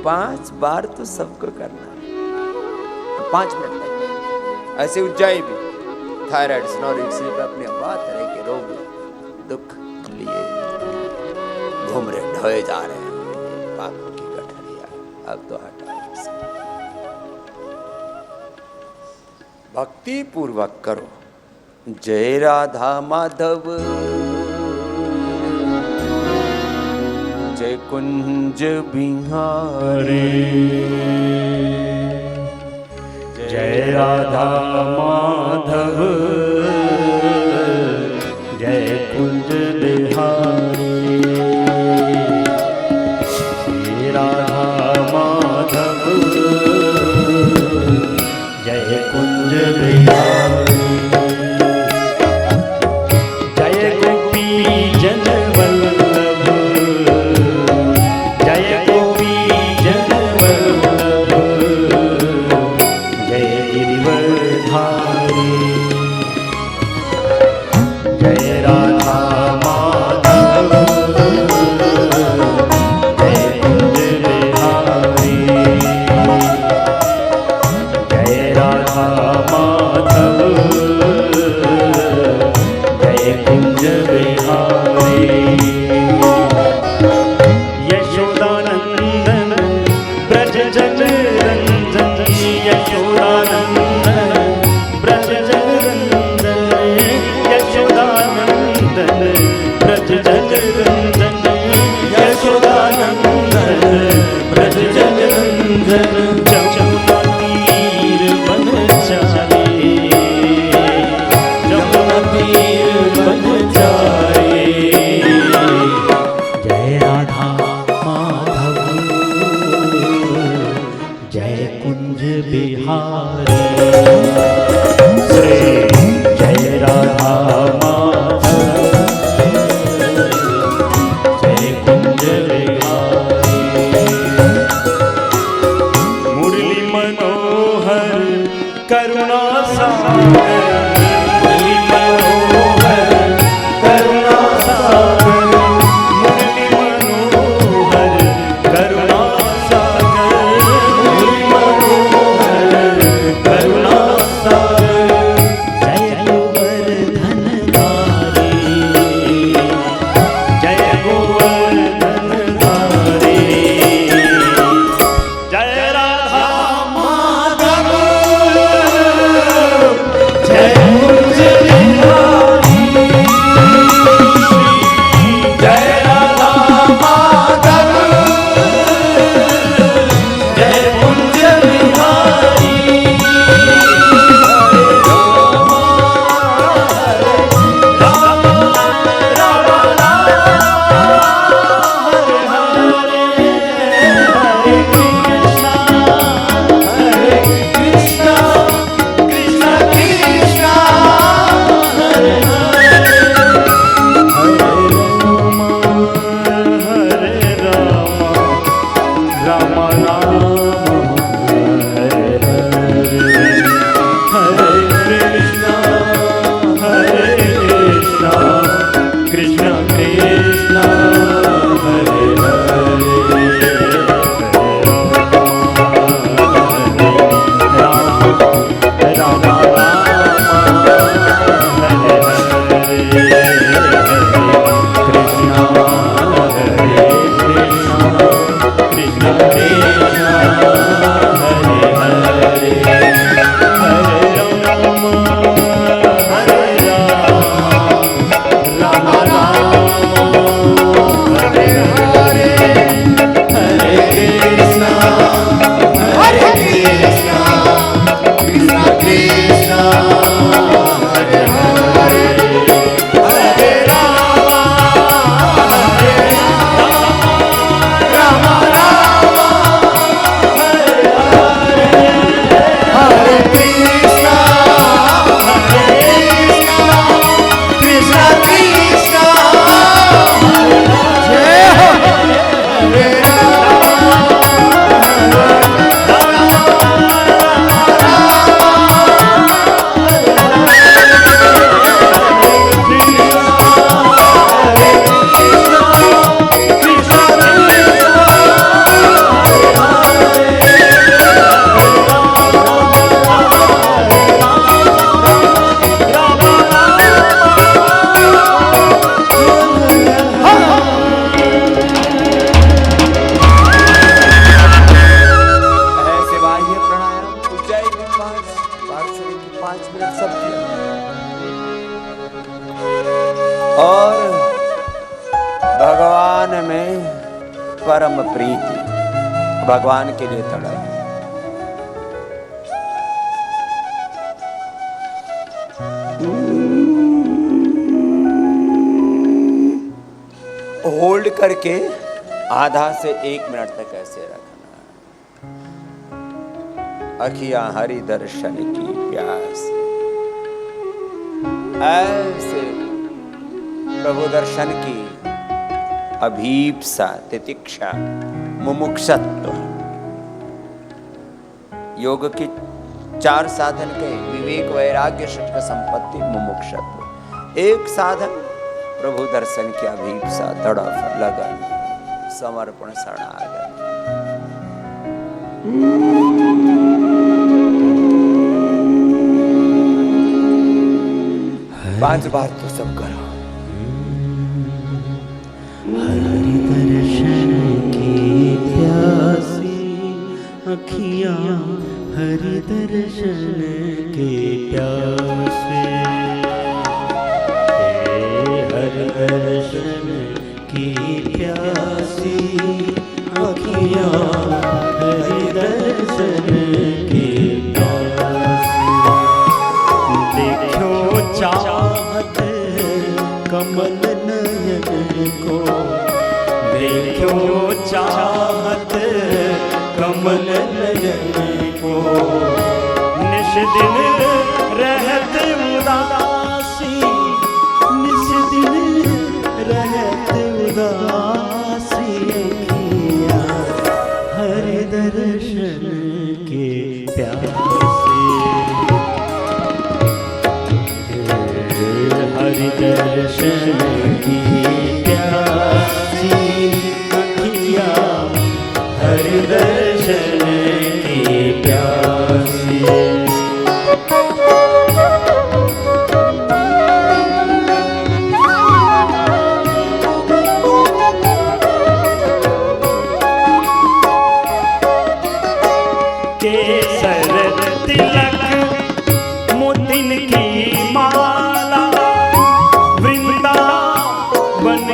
5 बार तो सबको करना है, 5 मिनट तक। ऐसे उज्जाई भी थायराइड, स्नोरिंग, स्लीप, अपने बात तरह के रोग दुख लिए घूम रहे, ढोए जा रहे हैं, पापों की गठरिया अब तो हटा नहीं सकते। भक्ति पूर्वक करो। जय राधा माधव, जय कुंज बिहारी, जय राधा माधव, जय कुंज बिहारी। श्री राधा माधव, जय कुंज बिहारी। जय गोपी जन वल्लभ, जय गोपी जन वल्लभ, जय गिरिवरधारी। जय राधा माधव, जय कुंज बिहारी। जय राधा माधव, जय कुंज बिहारी। यशोदानंदन ब्रज जन रंजन, यशोदानंदन ब्रज जन रंजन, यशोदानंदन ब्रज जन रंजन, यशोदानंदन ब्रज जन रंजन। जमुना तीर बन जाए, जमुना तीर बन जाए। जय राधा माधव, जय कुंज बिहारी। श्री जय राधा माधव, और भगवान में परम प्रीति, भगवान के लिए तड़प। होल्ड करके आधा से 1 मिनट तक ऐसे रखना। अखियां हरि दर्शन की प्यास, ऐसे प्रभु दर्शन की अभीप्सा, तितिक्षा, मुमुक्षत्व। योग की 4 साधन के विवेक, वैराग्य, शुद्ध संपत्ति, मुमुक्षत्व। 1 साधन प्रभु दर्शन की अभीप्सा, तड़फ, लगन, समर्पण, शरणागत। 5 बार तो सब करो। हरि दर्शन की प्यासी अखियां, हरि दर्शन के प्यासे, हरि दर्शन की प्यासी अखियां, हरि दर्शन के प्यासे। देखो चाहत कमल नयन को, देखो चाहत कमल नयन को। निश दिन रहत उदासी, निश दिन रहत उदासी अखियां, हरि दर्शन के प्यासे, हरि दर्शन की प्यासी अखियां, हरि दर्शन की प्यासी। केसर तिलक मोतिन की माला, वृंदावन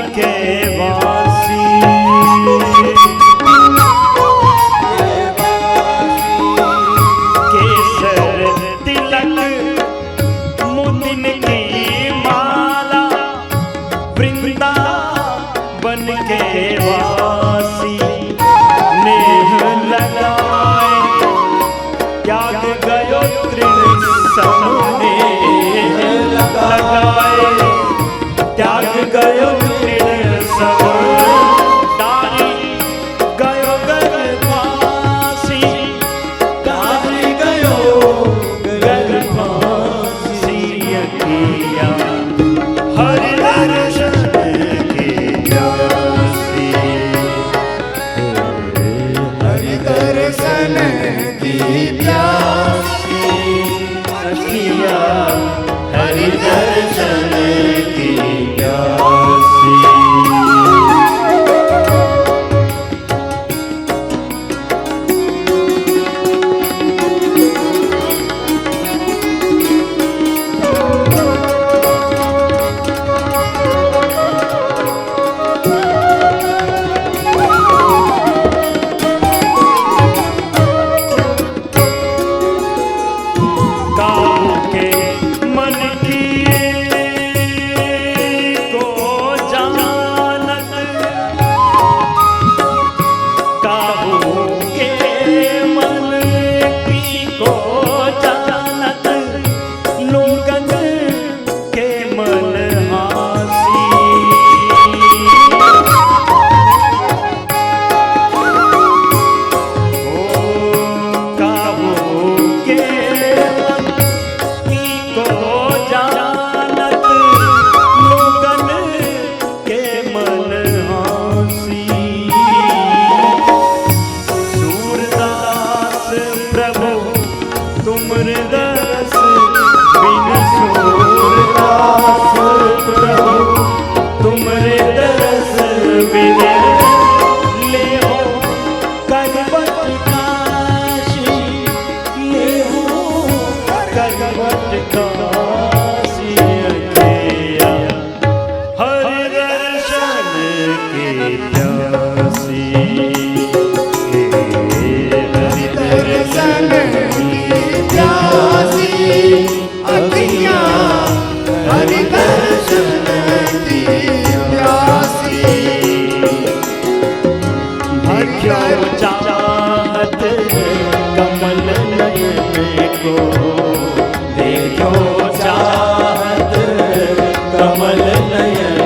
कमल नयन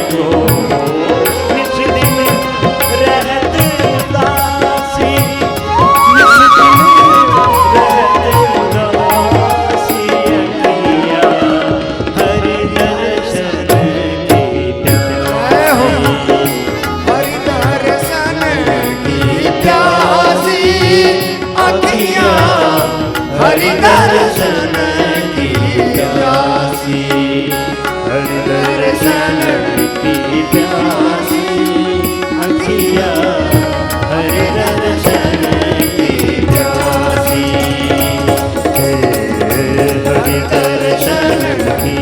को निज दिन रहत उदासी, निज दिन रहत उदासी, अखियाँ हरि दर्शन की प्यासी, अखियाँ हरि दर्शन की प्यासी, हरि दर्शन की प्यासी, अखियाँ हरि दर्शन की प्यासी, हरि दर्शन की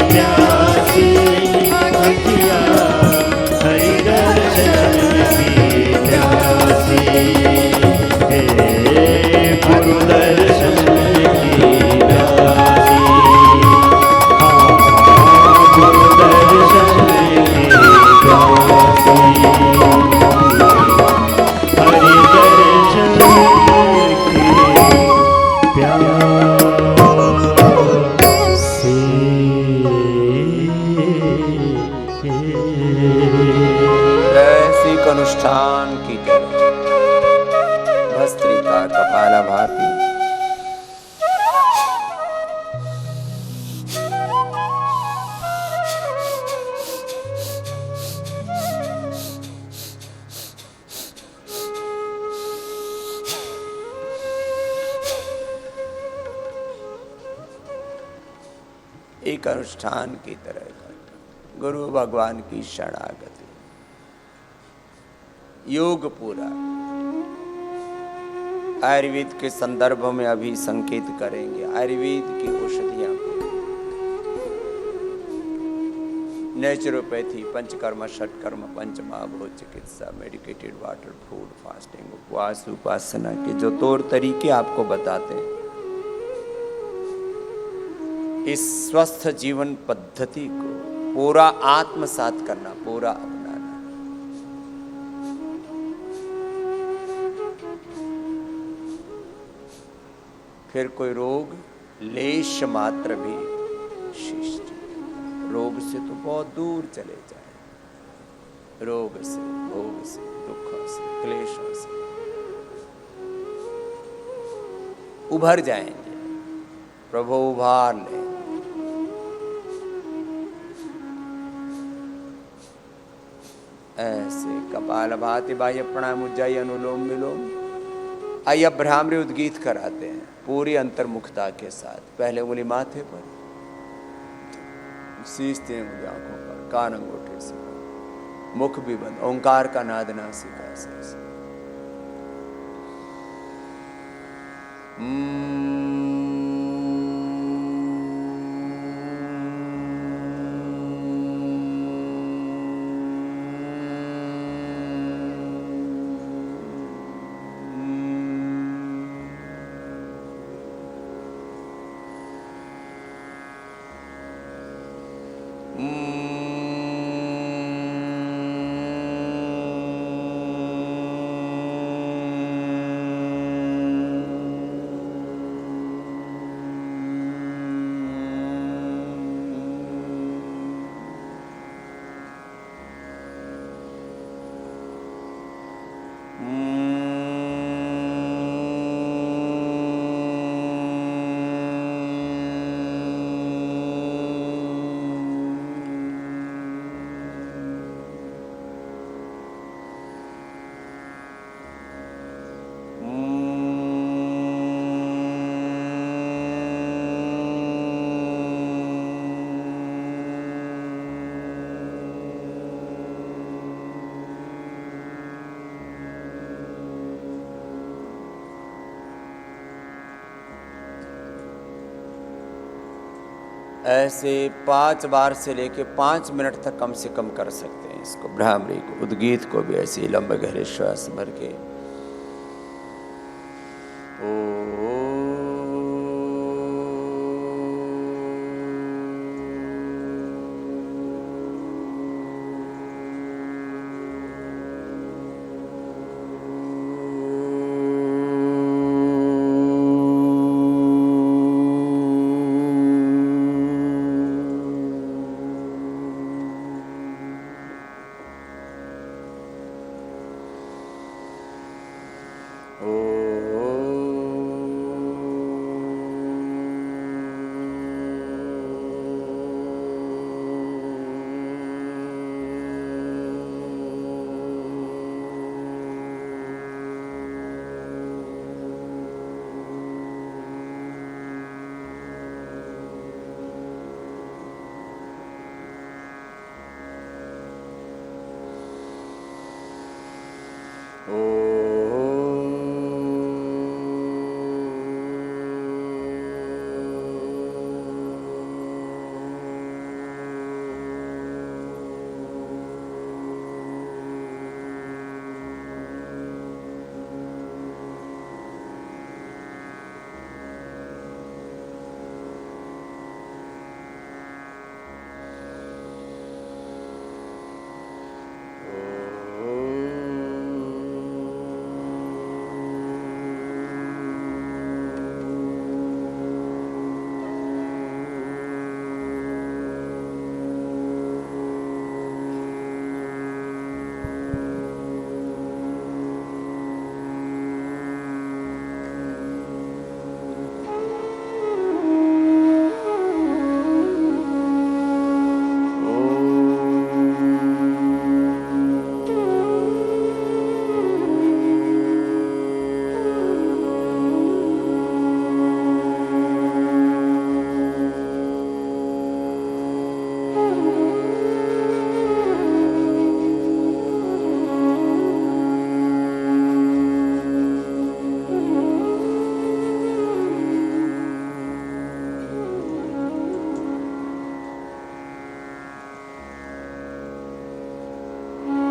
प्यासी, अखियाँ हरि दर्शन की प्यासी, गुरु दर्शन की प्यासी, गुरु दर्शन की प्यासी, हरि दर्शन की प्यासी। ऐसी अनुष्ठान की तरह भस्त्रिका कपालभाति, एक अनुष्ठान की तरह करना। गुरु भगवान की शरणागति, योग पूरा। आयुर्वेद के संदर्भ में अभी संकेत करेंगे। आयुर्वेद की औषधियां, नेचुरोपैथी, पंचकर्म, षटकर्म, पंचमहाभूत चिकित्सा, मेडिकेटेड वाटर, फूड, फास्टिंग, उपवास, उपासना के जो तौर तरीके आपको बताते हैं, इस स्वस्थ जीवन पद्धति को पूरा आत्मसात करना, पूरा अपनाना। फिर कोई रोग लेश मात्र भी शेष, रोग से तो बहुत दूर चले जाए। रोग से, भोग से, दुखों से, क्लेशों से उभर जाएंगे। प्रभु उभार ले। ऐसे कपालभाति, बाह्य प्राणायाम, उज्जाई, अनुलोम विलोम। आइए अब भ्रामरी उद्गीत कराते हैं पूरी अंतर्मुखता के साथ। पहले उंगली माथे पर, सींचते हैं उंगली आंखों पर, कान अंगूठे से, मुख भी बंद। ओंकार का नाद नासिका से। ऐसे 5 बार से लेके 5 मिनट तक कम से कम कर सकते हैं इसको। भ्रामरी को, उद्गीत को भी ऐसे लंबे गहरे श्वास भर के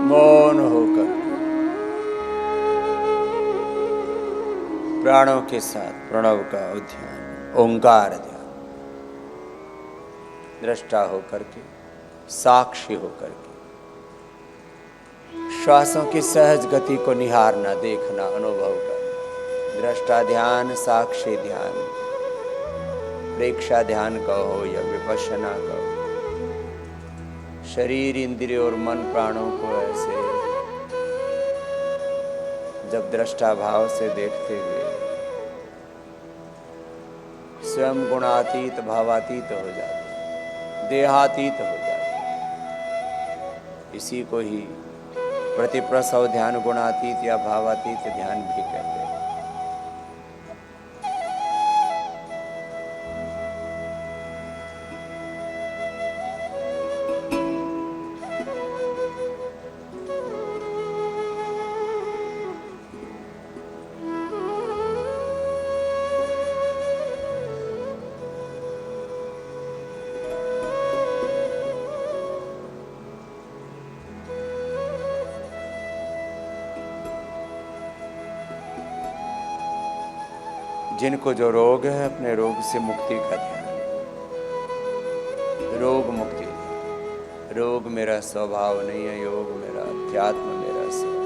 मौन होकर प्राणों के साथ प्रणव का ध्यान, ओंकार ध्यान, दृष्टा होकर के, साक्षी होकर के, श्वासों की सहज गति को निहारना, देखना, अनुभव करना। दृष्टा ध्यान, साक्षी ध्यान, प्रेक्षा ध्यान कहो या विपश्यना कहो, शरीर, इंद्रिय और मन प्राणों को ऐसे जब दृष्टा भाव से देखते हुए स्वयं गुणातीत भावातीत हो जाते, देहातीत हो जाते। इसी को ही प्रतिप्रसव ध्यान, गुणातीत या भावातीत ध्यान भी कहते हैं। जिनको जो रोग है, अपने रोग से मुक्ति का ध्यान, रोग मुक्ति। रोग मेरा स्वभाव नहीं है, योग मेरा, अध्यात्म मेरा स्वभाव।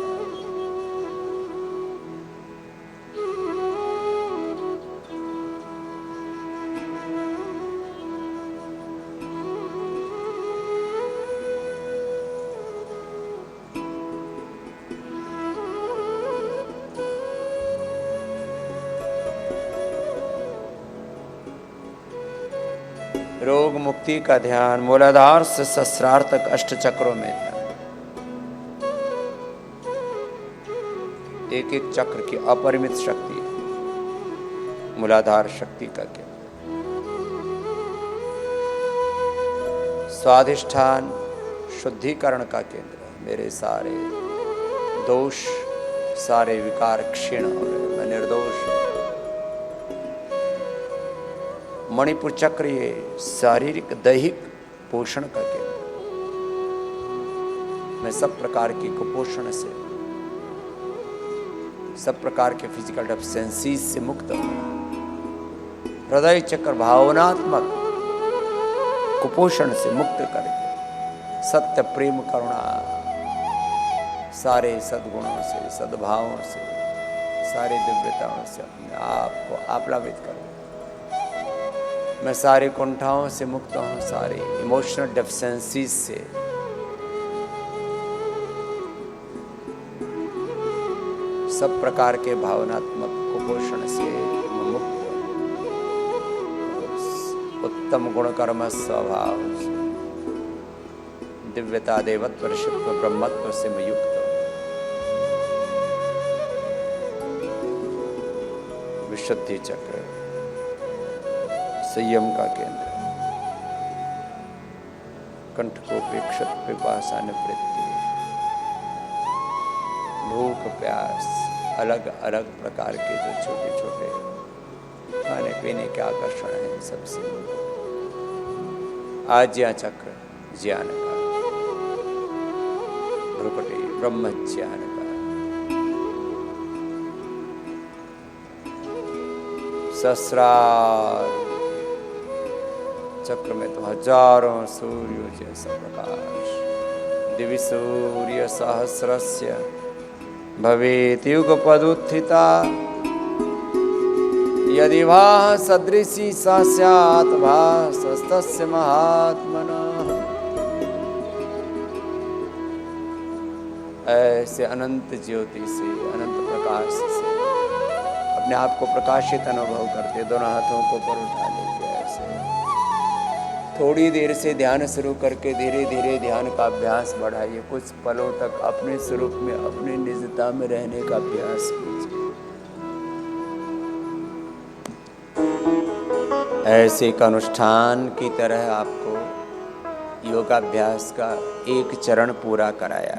रोग मुक्ति का ध्यान, मूलाधार से सहस्रार तक अष्ट चक्रों में ध्यान। एक एक चक्र की अपरिमित शक्ति है, मूलाधार शक्ति का केंद्र। स्वाधिष्ठान शुद्धिकरण का केंद्र। मेरे सारे दोष, सारे विकार क्षीण हो रहे, मैं निर्दोष हूं। मणिपुर चक्र ये शारीरिक दैहिक पोषण का केंद्र। मैं सब प्रकार की कुपोषण से, सब प्रकार के फिजिकल डेफिशिएंसीज से मुक्त हूं। हृदय चक्र भावनात्मक कुपोषण से मुक्त करके सत्य, प्रेम, करुणा, सारे सद्गुणों से, सद्भावों से, सारे दिव्यताओं से अपने आप को आप्लावित करूं। मैं सारे कुंठाओं से मुक्त हूँ, सारे इमोशनल डेफिशिएंसीज से, सब प्रकार के भावनात्मक कुपोषण से मुक्त हूँ। उत्तम गुण कर्म स्वभाव से, दिव्यता, देवत्व, ऋषित्व, ब्रह्मत्व से मैं युक्त हूँ। विशुद्धि चक्र संयम का केंद्र। कंठ को प्रेक्षित, पिपासा, निवृत्ति, भूख, प्यास, अलग अलग प्रकार के जो छोटे छोटे खाने पीने के आकर्षण हैं, सबसे आज्ञा चक्र ज्ञान का, भ्रुकुटी ब्रह्म ज्ञान का, सहस्रार चक्र में तो हजारों सूर्यों जैसा प्रकाश। दिवि सूर्य सहस्रस्य भवेत् युगपदुत्थिता, यदि भाः सदृशी सा स्यात् भासस्तस्य महात्मनः। ऐसे अनंत ज्योति से, अनंत प्रकाश से अपने आप को प्रकाशित अनुभव करते, दोनों हाथों को ऊपर उठा लीजिए। ऐसे थोड़ी देर से ध्यान शुरू करके धीरे धीरे ध्यान का अभ्यास बढ़ाइए। कुछ पलों तक अपने स्वरूप में, अपनी निजता में रहने का अभ्यास कीजिए। ऐसे एक अनुष्ठान की तरह आपको योगाभ्यास का एक चरण पूरा कराया।